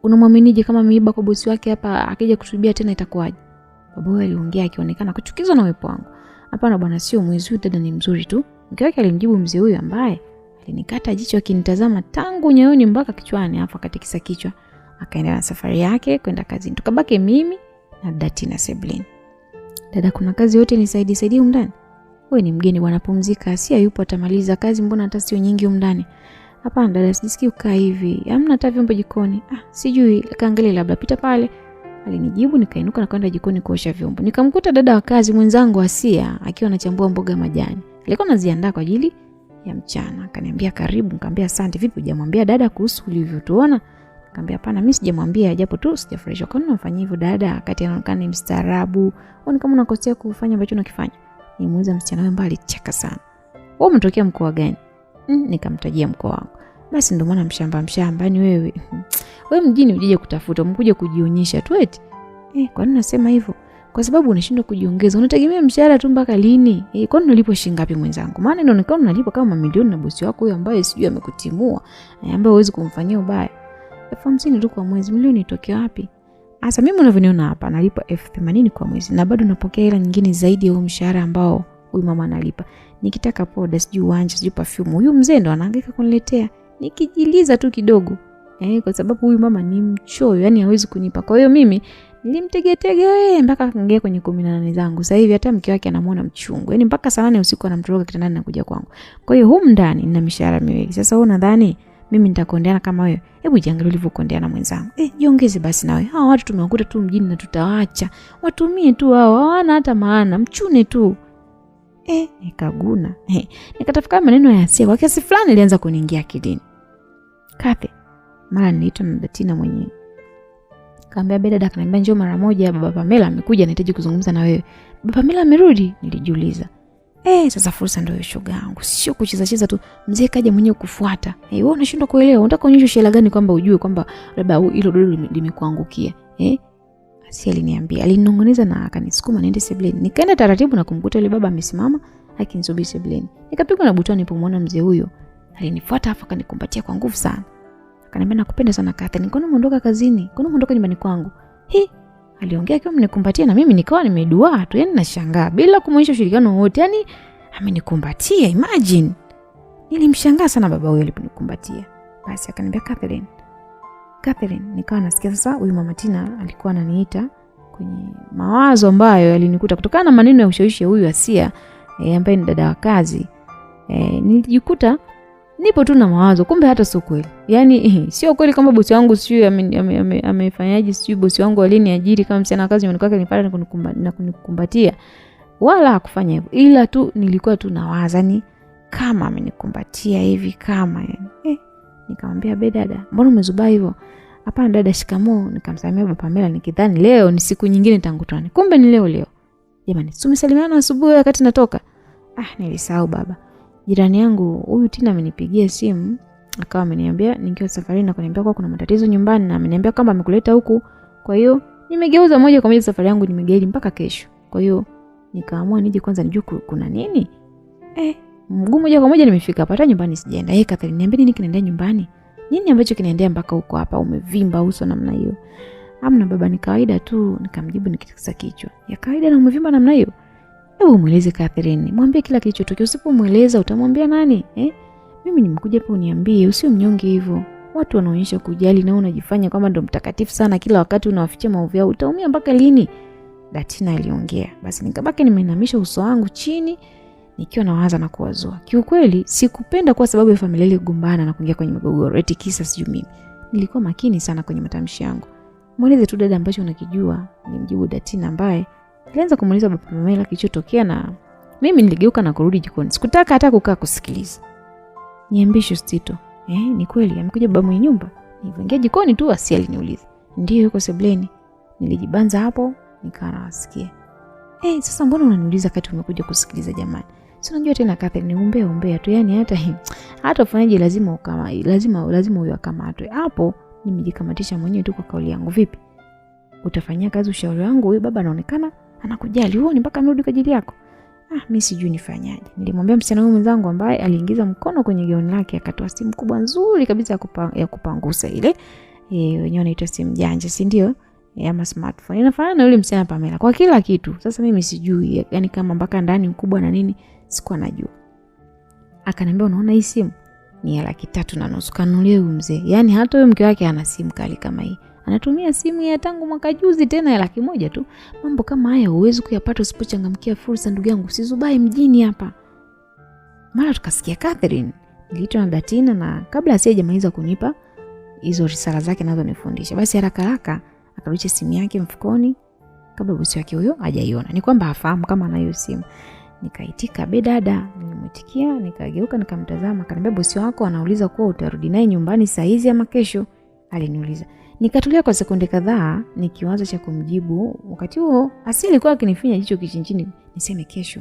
Unamwaminije kama ameiba kwa bosi wake hapa akija kutubia tena itakuwaje? Baba huyo aliongea akionekana kuchukizwa na uwepo wangu. Hapana bwana, sio mwizi huyu, dada ni mzuri tu. Mke wake alimjibu mzee huyu ambaye alinikata jicho akinitazama tangu nyoyoni mpaka kichwani, afa katikisa kichwa. Akaendelea na safari yake kwenda kazini. Tukabaki mimi na Datina sebuleni. Dada, kuna kazi yote nisaidie huko ndani? Wewe ni mgeni bwana, pumzika. Asia yupo atamaliza kazi, mbona hata sio nyingi huko ndani? Hapana dada, sijisikii kukaa hivi. Hamna hata vyombo jikoni. Sijui, kaangalia labda pita pale. Alinijibu. Nikainuka na kwenda jikoni kuosha vyombo. Nikamkuta dada wa kazi mwenzangu Asia akiwa anachambua mboga majani. Alikuwa anaziandaa kwa ajili ya mchana. Akaniambia karibu. Nikamwambia asante. Vipi hujamwambia dada kuhusu ulivyotuona? Nikamwambia hapana, mimi sijamwambia, japo tu sijafurahishwa. Kwa nini unafanya hivyo dada? Wakati anaonekana ni mstaarabu. Ni kama unakosea kufanya ambacho unakifanya. Nimuuliza msichana wewe mbali cheka sana. Wewe umetokea mkoa gani? Nikamtajia mkoa wangu. Basi ndio maana mshamba ni wewe. Wewe mjini ujije kutafuta, umekuja kujionyesha tu eti. Kwa nini nasema hivyo? Kwa sababu unashindwa kujiongeza. Unategemea mshahara tu mpaka lini? Kwa nini unalipo shilingi ngapi mwenzangu? Maana inaonekana unalipo kama mamilioni na bosi wako huyo ambaye sijui amekutimua, ambaye huwezi kumfanyia ubaya. 50,000 tu kwa mwezi, milioni itokea wapi? Sasa mimi unavyoniona hapa nalipa 80,000 kwa mwezi na bado napokea hela nyingine zaidi ya huo mshahara ambao huyu mama analipa. Nikitaka poda, sijui wanja, sijui perfume, huyu mzee ndo anahangaika kuniletea. Nikijiliza tu kidogo. Kwa sababu huyu mama ni mchoyo, yani hawezi kunipa. Kwa hiyo mimi nilimtegetega mpaka akaingia kwenye 18 zangu. Sasa hivi hata mke wake anamuona mchungu. Yani mpaka saa 8 usiku anamtoroka kitandani na kuja kwangu. Kwa hiyo humu ndani nina mishahara miwili. Sasa wewe unadhani mimi nitakondeana kama wewe? Hebu jiangalie ulivyokondeana mwenzangu. Jiongeze basi nawe. Hawa watu tumewakuta tu mjini na tutawaacha. Watumie tu hao, hawana hata maana, mchune tu. Nikaguna. Nikatafakari maneno ya Asia. Kwa kiasi fulani ilianza kuniingia akilini. Kathe, mara niliitwa na Datina mwenyewe. Kaambia dada akaniambia njoo mara moja, baba Pamela amekuja anahitaji kuzungumza na wewe. Baba Pamela amerudi? Nilijiuliza. Sasa fursa ndio shoga yangu. Sio kucheza tu. Mzee kaja mwenyewe kufuata. Wewe unashindwa kuelewa. Unataka kuonyesha shela gani kwamba ujue kwamba labda hilo dodo limekuangukia? Asia aliniambia. Alinong'oneza na akanisukuma niende sebuleni. Nikaenda taratibu na kumkuta yule baba amesimama akinisubiri sebuleni. Nikapigwa na butwani nilipomwona mzee huyo. Alinifuata afa akanikumbatia kwa nguvu sana. Akaniambia nakupenda sana Kathe. Nikono muondoka kazini. Kono muondoka nyumbani kwangu. Aliongea akiwa amenikumbatia na mimi nikawa nimeduaa tu, yani nashangaa bila kumuonyesha ushirikiano wote. Yani amenikumbatia, imagine. Nilimshangaa sana baba huyo aliponikumbatia. Basi akaniambia Catherine, nikawa nasikia sasa huyu mama Tina alikuwa ananiita kwenye mawazo ambayo yalinikuta kutokana na maneno ya ushawishi huyu Asia ambaye ni dada wa kazi. Nilijikuta nipo tu na mawazo, kumbe hata sio kweli. Yani sio kweli kama bosi wangu sio amefanyaje, sio bosi wangu aliniajiri kama msichana kazi nyumbani kwake nipata na kunikumbatia. Wala hakufanya hivyo. Ila tu nilikuwa tu nawaza ni kama amenikumbatia hivi kama yani. Nikamwambia dada, mbona umezubaa hivyo? Hapana dada, shikamoo. Nikamsalimia baba Pamela nikidhani leo ni siku nyingine tangutane. Kumbe ni leo. Jamani, tumesalimiana asubuhi wakati natoka. Nilisahau baba. Jirani yangu huyu Tina amenipigia simu, akawa ameniambia nikiwa safarini na kuniambia kwa kuna matatizo nyumbani na ameniambia kama amekuleta huku. Kwa hiyo nimegeuza moja kwa moja safari yangu nimegaili mpaka kesho. Kwa hiyo nikaamua nije kwanza nijue kuna nini. Mguu moja kwa moja nimefika hapa, hata nyumbani sijaenda. Catherine, niambie nini kinaendelea nyumbani? Nini ambacho kinaendelea mpaka huko hapa umevimba uso namna hiyo? Hamna baba, ni kawaida tu. Nikamjibu nikitikisa kichwa. Ya kawaida na umevimba namna hiyo? Hebu mueleze Catherine. Mwambie kila kilichotokea. Usipomweleza utamwambia nani? Mimi nimekuja hapa uniambie, usio mnyonge hivyo. Watu wanaonyesha kujali na unajifanya kama ndo mtakatifu sana kila wakati unawafichia maovu yao. Utaumia mpaka lini? Datina aliongea. Basi nikabaki nimeinamisha uso wangu chini nikiwa nawaza na kuwazoa. Kiukweli sikupenda kwa sababu ya familia ile kugombana na kuingia kwenye migogoro. Eti kisa sijui mimi. Nilikuwa makini sana kwenye matamshi yangu. Mueleze tu dada ambacho unakijua. Nimjibu Datina ambaye alianza kumuuliza baba Pamela kilichotokea na mimi niligeuka na kurudi jikoni. Sikutaka hata kukaa kusikiliza. Niambie Shostito. Ni kweli amekuja baba mwenye nyumba? Niliingia jikoni tu Asia aliniuliza. Ndio yuko sebuleni. Nilijibanza hapo nikawa nasikia. Sasa mbona unaniuliza kati umekuja kusikiliza jamani? Si unajua tena Catherine ni umbea tu, yani hata ufanyaje lazima huyo akamatwe. Hapo nimejikamatisha mwenyewe tu kwa kauli yangu. Vipi? Utafanyia kazi ushauri wangu? Huyu baba anaonekana anakujali. Huo ni mpaka amerudi kwa ajili yako. Mimi sijui nifanyaje. Nilimwambia msichana huyu mwenzangu ambaye aliingiza mkono kwenye gauni lake akatoa simu kubwa nzuri kabisa ya kupangusa ile. Wenyewe wanaita simu janja, si ndio? Ama smartphone. Inafanana na yule msichana Pamela kwa kila kitu. Sasa mimi sijui, yani kama mpaka ndani mkubwa na nini, sikuwa najua. Akaniambia unaona hii simu ni 3,500 kanunulie huyu mzee. Yani hata huyo mke wake ana simu kali kama hii. Anatumia simu ya tangu mwaka juzi tena ya 100,000 tu. Mambo kama haya huwezi kuyapata usipochangamkia fursa ndugu yangu. Usizubai mjini hapa. Mara tukasikia Catherine. Niliitwa na Datina na kabla asijamaliza kunipa hizo risala zake nazo nifundisha. Basi haraka akarudisha simu yake mfukoni kabla bosi wake huyo hajaiona. Ni kwamba hafahamu kama ana hiyo simu. Nikaitika, "Be dada." Nilimwitikia, nikageuka nikamtazama. Akaniambia bosi wako anauliza kuwa utarudi naye nyumbani saa hizi ama kesho. Aliniuliza. Nikatulia kwa sekunde kadhaa nikiwaza cha kumjibu. Wakati huo Asili alikuwa akinifinya jicho kichinjini niseme kesho.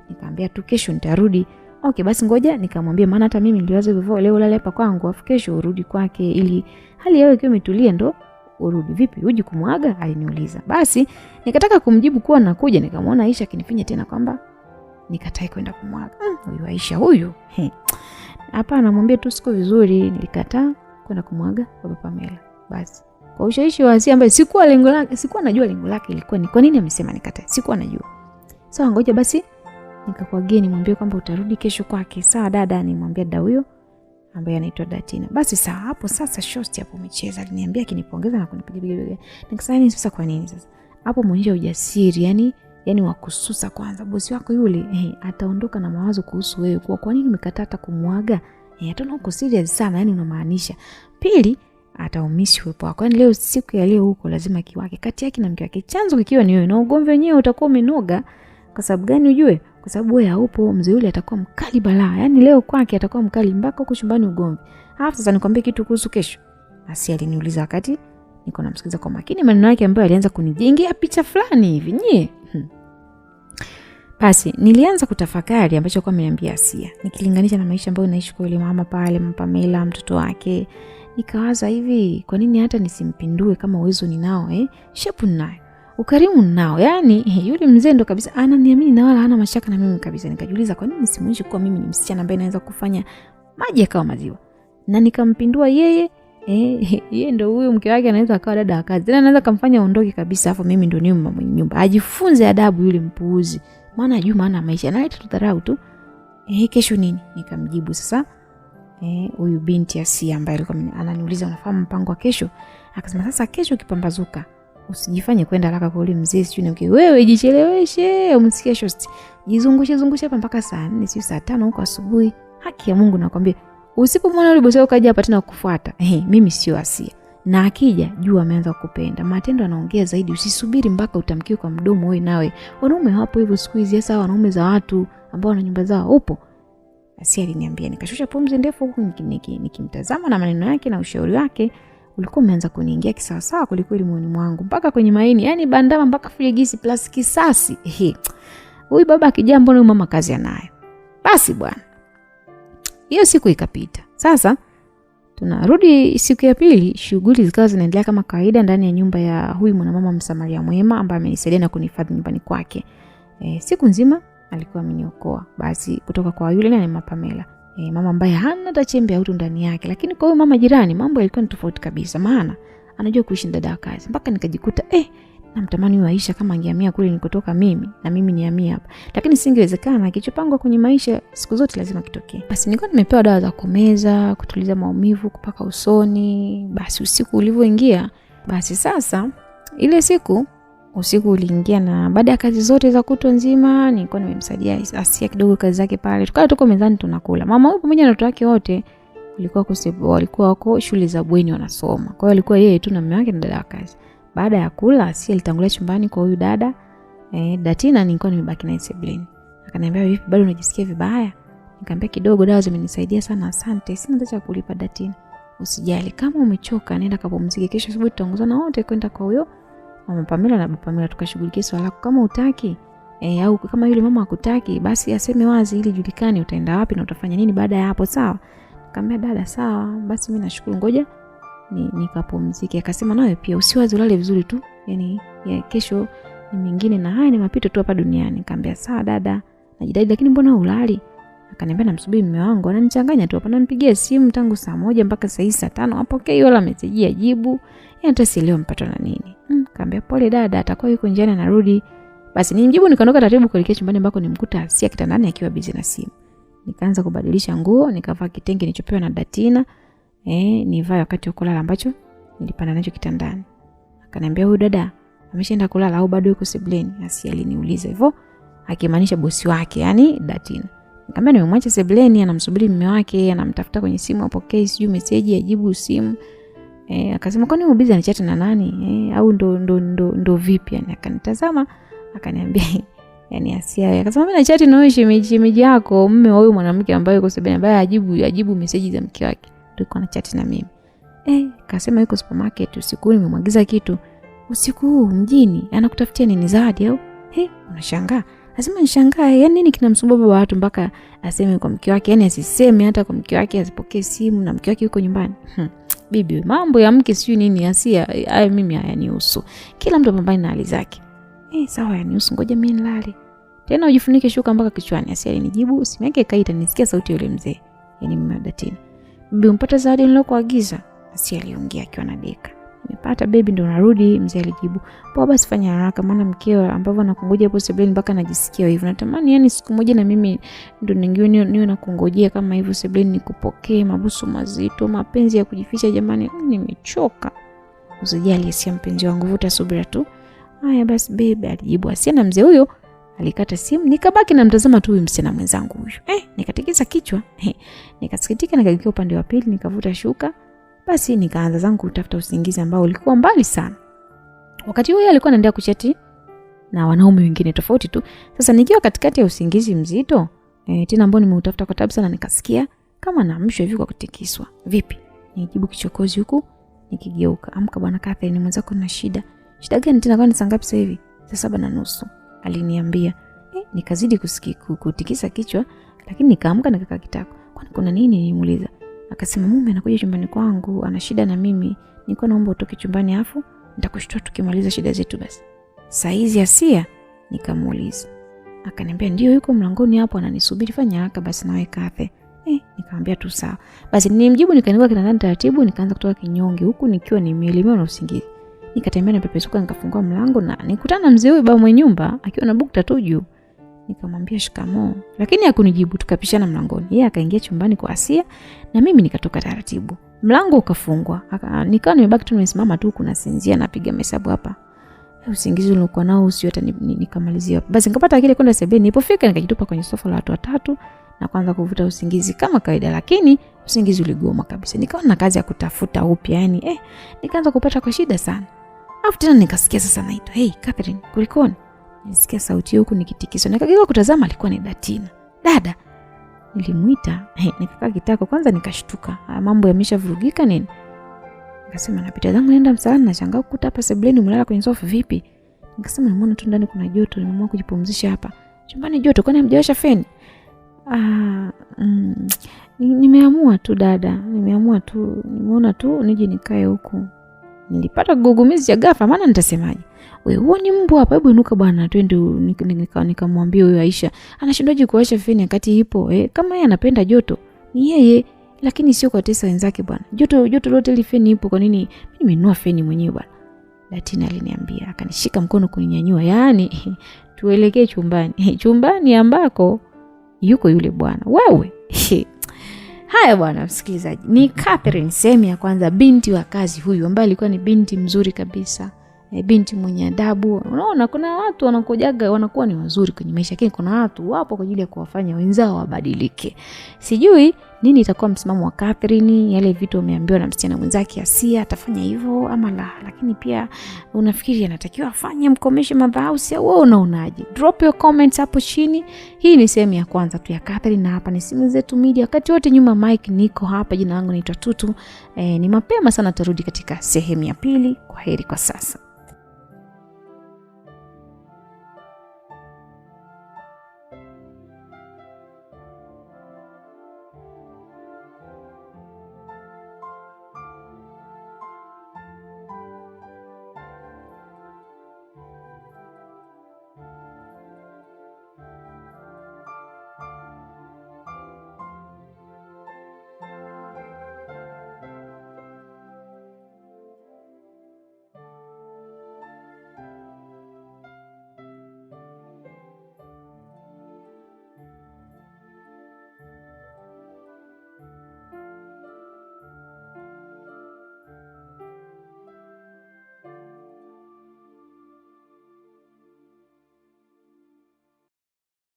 Nikamwambia tu kesho nitarudi. Okay, basi ngoja nikamwambia maana hata mimi niliwaza hivyo leo lale hapa kwangu afu kesho urudi kwake ili hali yao ikiwa imetulia ndo urudi. Vipi uji kumwaga? Aliniuliza. Basi nikataka kumjibu kuwa nakuja, nikamwona Aisha akinifinya tena kwamba nikatai kwenda kumwaga. Huyu Aisha huyu. Hapa anamwambia tu siku vizuri, nilikataa kwenda kumwaga baba Pamela. Basi kwa ushawishi wa Asia ambaye sikuwa najua lengo lake ilikuwa ni kwa nini amesema nikatae. Sikuwa najua. Sawa, ngoja basi nikakuagia nimwambie kwamba utarudi kesho kwake. Sawa dada, nimwambia dada huyo ambaye anaitwa Datina. Basi sawa, hapo sasa shosti hapo umecheza. Aliniambia akinipongeza na kunipiga. Nikasema ni sasa kwa nini sasa? Hapo muonyesha ujasiri, yani wakususa kwanza. Bosi wako yule ataondoka na mawazo kuhusu wewe kwa nini umekataa hata kumwaga? Hata uko serious sana, yani unamaanisha. Pili, ataumisi uwepo wako. Yani leo siku ya leo huko lazima kiwake kati yake na mke wake. Chanzo kikiwa ni wewe na ugomvi wenyewe utakuwa umenoga. Kwa sababu gani ujue? Kwa sababu wewe haupo, mzee yule atakuwa mkali balaa. Yani leo kwake atakuwa mkali mpaka huko chumbani ugomvi. Alafu sasa nikwambie kitu kuhusu kesho. Asia aliniuliza wakati niko namsikiza kwa makini maneno yake ambayo alianza kunijengea picha fulani hivi nyie. Basi nilianza kutafakari ambacho kwa ameniambia Asia. Nikilinganisha na maisha ambayo naishi kwa yule mama pale, Pamela, mtoto wake. Nikawaza hivi, kwa nini hata nisimpindue kama uwezo ninao shepu ninayo. Ukarimu ninao. Yani yule mzee ndo kabisa ananiamini na wala hana mashaka na mimi kabisa. Nikajiuliza kwa nini nisimuishi kuwa mimi ni msichana ambaye naweza kufanya maji yakawa maziwa. Na nikampindua yeye. Yeye ndo huyo mke wake anaweza akawa dada wa kazi. Tena anaweza kumfanya aondoke kabisa afu mimi ndo niwe mama mwenye nyumba. Ajifunze adabu yule mpuuzi. Maana ajui maana maisha. Analeta tudharau tu. Kesho nini? Nikamjibu sasa. Huyu binti Asia ambaye alikuwa ananiuliza unafahamu mpango wa kesho? Akasema sasa kesho ukipambazuka usijifanye kwenda haraka kwa yule mzee sijui wewe jicheleweshe umsikie shosti. Jizungushe hapa mpaka saa 4 sio saa 5 huko asubuhi. Haki ya Mungu nakwambia usipomwona yule bosi wako kaja hapa tena kukufuata. Mimi sio Asia. Na akija jua ameanza kukupenda. Matendo anaongea zaidi, usisubiri mpaka utamkiwe kwa mdomo wewe nawe. Wanaume hapo hivyo siku hizi hasa wanaume za watu ambao wana nyumba zao upo. Asia aliniambia. Nikashusha pumzi ndefu huku nikimtazama na maneno yake na ushauri wake ulikuwa umeanza kuniingia kisawasawa kulikweli moyoni mwangu mpaka kwenye maini, yani bandama mpaka filigisi plus kisasi. Huyu baba akija mbona huyu mama kazi anayo. Basi bwana. Hiyo siku ikapita. Sasa tunarudi siku ya pili, shughuli zikawa zinaendelea kama kawaida ndani ya nyumba ya huyu mwanamama Msamaria mwema ambaye amenisaidia na kunihifadhi nyumbani kwake. Siku nzima alikuwa ameniokoa basi kutoka kwa yule na mama Pamela. Mama ambaye hana hata chembe ya utu ndani yake, lakini kwa huyu mama jirani mambo yalikuwa ni tofauti kabisa, maana anajua kuishi dada wa kazi. Mpaka nikajikuta namtamani huyu Aisha kama angehamia kule nikotoka mimi na mimi nihamia hapa. Lakini singewezekana, kilichopangwa kwenye maisha siku zote lazima kitokee. Basi nilikuwa nimepewa dawa za kumeza, kutuliza maumivu, kupaka usoni. Basi usiku ulivyoingia, basi sasa ile usiku uliingia na baada ya kazi zote za kutwa nzima nilikuwa nimemsaidia Asia kidogo kazi zake pale. Tukawa tuko mezani tunakula. Mama huyu pamoja na watoto wake wote walikuwa wako shule za bweni wanasoma. Kwa hiyo alikuwa yeye tu na mume wake na dada wa kazi. Baada ya kula Asia alitangulia chumbani kwa huyu dada. Datina nilikuwa nimebaki naye sebuleni. Akaniambia vipi bado unajisikia vibaya? Nikamwambia kidogo, dawa zimenisaidia sana asante. Sina hata cha kulipa Datina. Usijali, kama umechoka nenda kapumzike, kesho asubuhi tutaongozana wote kwenda kwa huyo mama Pamela na baba Pamela tukashughulikia swala lako. Kama utaki au kama yule mama hakutaki basi aseme wazi ili julikane utaenda wapi na utafanya nini baada ya hapo, sawa? Nikamwambia dada sawa, basi mimi nashukuru, ngoja nikapumzike. Akasema nawe pia usiwazi, ulale vizuri tu. Kesho ni mingine na haya ni mapito tu hapa duniani. Nikamwambia sawa dada, Najidai, lakini mbona ulali? Akaniambia namsubiri mume wangu, ananichanganya tu hapa, nampigia simu tangu saa 1 mpaka saa 5 apokee wala message ajibu. Hata sielewi mpatwa na nini. Kaambia pole dada, atakuwa yuko njiani anarudi. Basi nimjibu nikaondoka taratibu kuelekea chumbani ambako nimkuta Asia kitandani akiwa busy na simu. Nikaanza kubadilisha nguo, nikavaa kitenge nilichopewa na Datina. Nivae wakati wa kulala ambacho nilipanda nacho kitandani. Akaniambia huyu dada ameshaenda kulala au bado yuko sebuleni? Asia aliniuliza hivyo, akimaanisha bosi wake, yani Datina. Nikamwambia nimemwacha sebuleni anamsubiri mume wake, anamtafuta kwenye simu apokee sijui message ajibu simu. Akasema kwani uko busy anachati na nani? Au ndo vipi yani? Akanitazama akaniambia yani Asia, akasema mimi nachati na wewe shemeji yako, mume wa huyo mwanamke ambaye yuko sebuleni, ambaye ajibu message za mke wake. Tulikuwa na chat na mimi. Akasema yuko supermarket usiku, nimemwagiza kitu usiku huu mjini, anakutafutia nini, zawadi au? Unashangaa? Lazima nishangaa, yani nini kinamsumbua baba watu mpaka aseme kwa mke wake, yani asiseme hata kwa mke wake, asipokee simu na mke wake yuko nyumbani. Bibi, mambo ya mke sio nini Asia, haya mimi hayanihusu. Kila mtu pambana na hali zake. Sawa hayanihusu, ngoja mimi nilale. Tena ujifunike shuka mpaka kichwani. Asia alinijibu, simu yake ikaita, nisikia sauti ya yule mzee. Yani mama Datina. Bibi, umpata zawadi nilokuagiza? Asia aliongea akiwa na deka. Nimepata baby, ndo narudi. Mzee alijibu, poa basi fanya haraka maana mkeo ambavyo anakungoja hapo sebuleni mpaka najisikia hivyo. Natamani yani siku moja na mimi ndo niwe nakungojea kama hivyo sebuleni, nikupokee mabusu mazito, mapenzi ya kujificha. Jamani, nimechoka. Usijali Asia mpenzi wangu, vuta subira tu. Haya basi baby, alijibu Asia, na mzee huyo alikata simu. Nikabaki namtazama tu huyu msichana mwenzangu huyu. Nikatikisa kichwa. Nikasikitika, nikageuka upande wa pili, nikavuta shuka. Basi nikaanza zangu kutafuta usingizi ambao ulikuwa mbali sana. Wakati huo alikuwa anaendelea kuchati na wanaume wengine tofauti tu. Sasa nikiwa katikati ya usingizi mzito, tena ambao nimeutafuta kwa tabu sana, nikasikia kama naamshwa hivi kwa kutikiswa. Vipi? Nijibu kichokozi huku nikigeuka. Amka bwana Catherine, mwenzako na shida. Shida gani tena? Kwani saa ngapi sasa hivi? Saa 7:30 aliniambia. Nikazidi kutikisa kichwa, lakini nikaamka nikakaa kitako. Kwani kuna nini? Nilimuuliza. Akasema mume anakuja chumbani kwangu, ana shida na mimi. Nilikuwa naomba utoke chumbani afu nitakushtua tukimaliza shida zetu basi. Saizi Asia? Nikamuuliza. Akaniambia ndio yuko mlangoni hapo ananisubiri, fanya haraka basi nawe Kathe. Nikamwambia tu sawa. Basi nimjibu, nikaingia kitandani taratibu, nikaanza kutoka kinyonge huku nikiwa nimeelemewa na usingizi. Nikatembea na pepesuka, nikafungua mlango na nikutana mzee huyo baba mwenye nyumba akiwa na bukta tu juu. Nikamwambia shikamoo, lakini hakunijibu. Tukapishana mlangoni. Yeye akaingia chumbani kwa Asia na mimi nikatoka taratibu. Mlango ukafungwa. Nikawa nimebaki tu nimesimama tu kuna sinzia napiga hesabu hapa. Usingizi ulikuwa nao usio hata nikamalizia. Basi nikapata akili kwenda sebuleni. Nilipofika nikajitupa kwenye sofa la watu watatu na kuanza kuvuta usingizi kama kawaida, lakini usingizi uligoma kabisa. Nikawa na kazi ya kutafuta upya yani nikaanza kupata kwa shida sana. Afu tena nikasikia sasa naitwa, "Hey Catherine, kulikoni?" Nilisikia sauti huku nikitikiswa. Nikageuka kutazama, alikuwa ni Datina. Dada. Nilimuita. Nikakaa kitako kwanza, nikashtuka. Mambo yameshavurugika nini? Nikasema napita zangu naenda msalani, nashangaa kukuta hapa sebuleni umelala kwenye sofa. Vipi? Nikasema nimeona tu ndani kuna joto, nimeamua kujipumzisha hapa. Chumbani joto, kwani hamjawasha feni? Nimeamua tu dada. Nimeona tu nije nikae huku. Nilipata gugumizi ya ghafla, maana nitasemaje? Wewe huo ni mbwa hapa, hebu inuka bwana twende. Nikamwambia huyo Aisha, anashindaje kuwasha feni wakati ipo? Kama yeye anapenda joto ni yeye, lakini sio kwa Tesa wenzake bwana. Joto lote ile feni ipo, kwa nini mimi nimenunua feni mwenyewe bwana? Datina aliniambia, akanishika mkono kuninyanyua, yaani tuelekee chumbani. Chumbani ambako yuko yule bwana. Wewe. Haya bwana msikilizaji, ni Catherine sehemu ya kwanza, binti wa kazi huyu ambaye alikuwa ni binti mzuri kabisa. Binti mwenye adabu. Unaona kuna watu wanakujaga wanakuwa ni wazuri kwenye maisha, lakini kuna watu wapo kwa ajili ya kuwafanya wenzao wabadilike. Sijui nini itakuwa msimamo wa Catherine, yale vitu ameambiwa na msichana mwenzake Asia atafanya hivyo ama la. Lakini pia unafikiri anatakiwa afanye mkomeshe madhao, au wewe unaonaje? Drop your comments hapo chini. Hii ni sehemu ya kwanza tu ya Catherine na hapa ni Simu Zetu Media. Wakati wote nyuma mic niko hapa, jina langu naitwa Tutu. Ni mapema sana, tarudi katika sehemu ya pili. Kwaheri kwa sasa.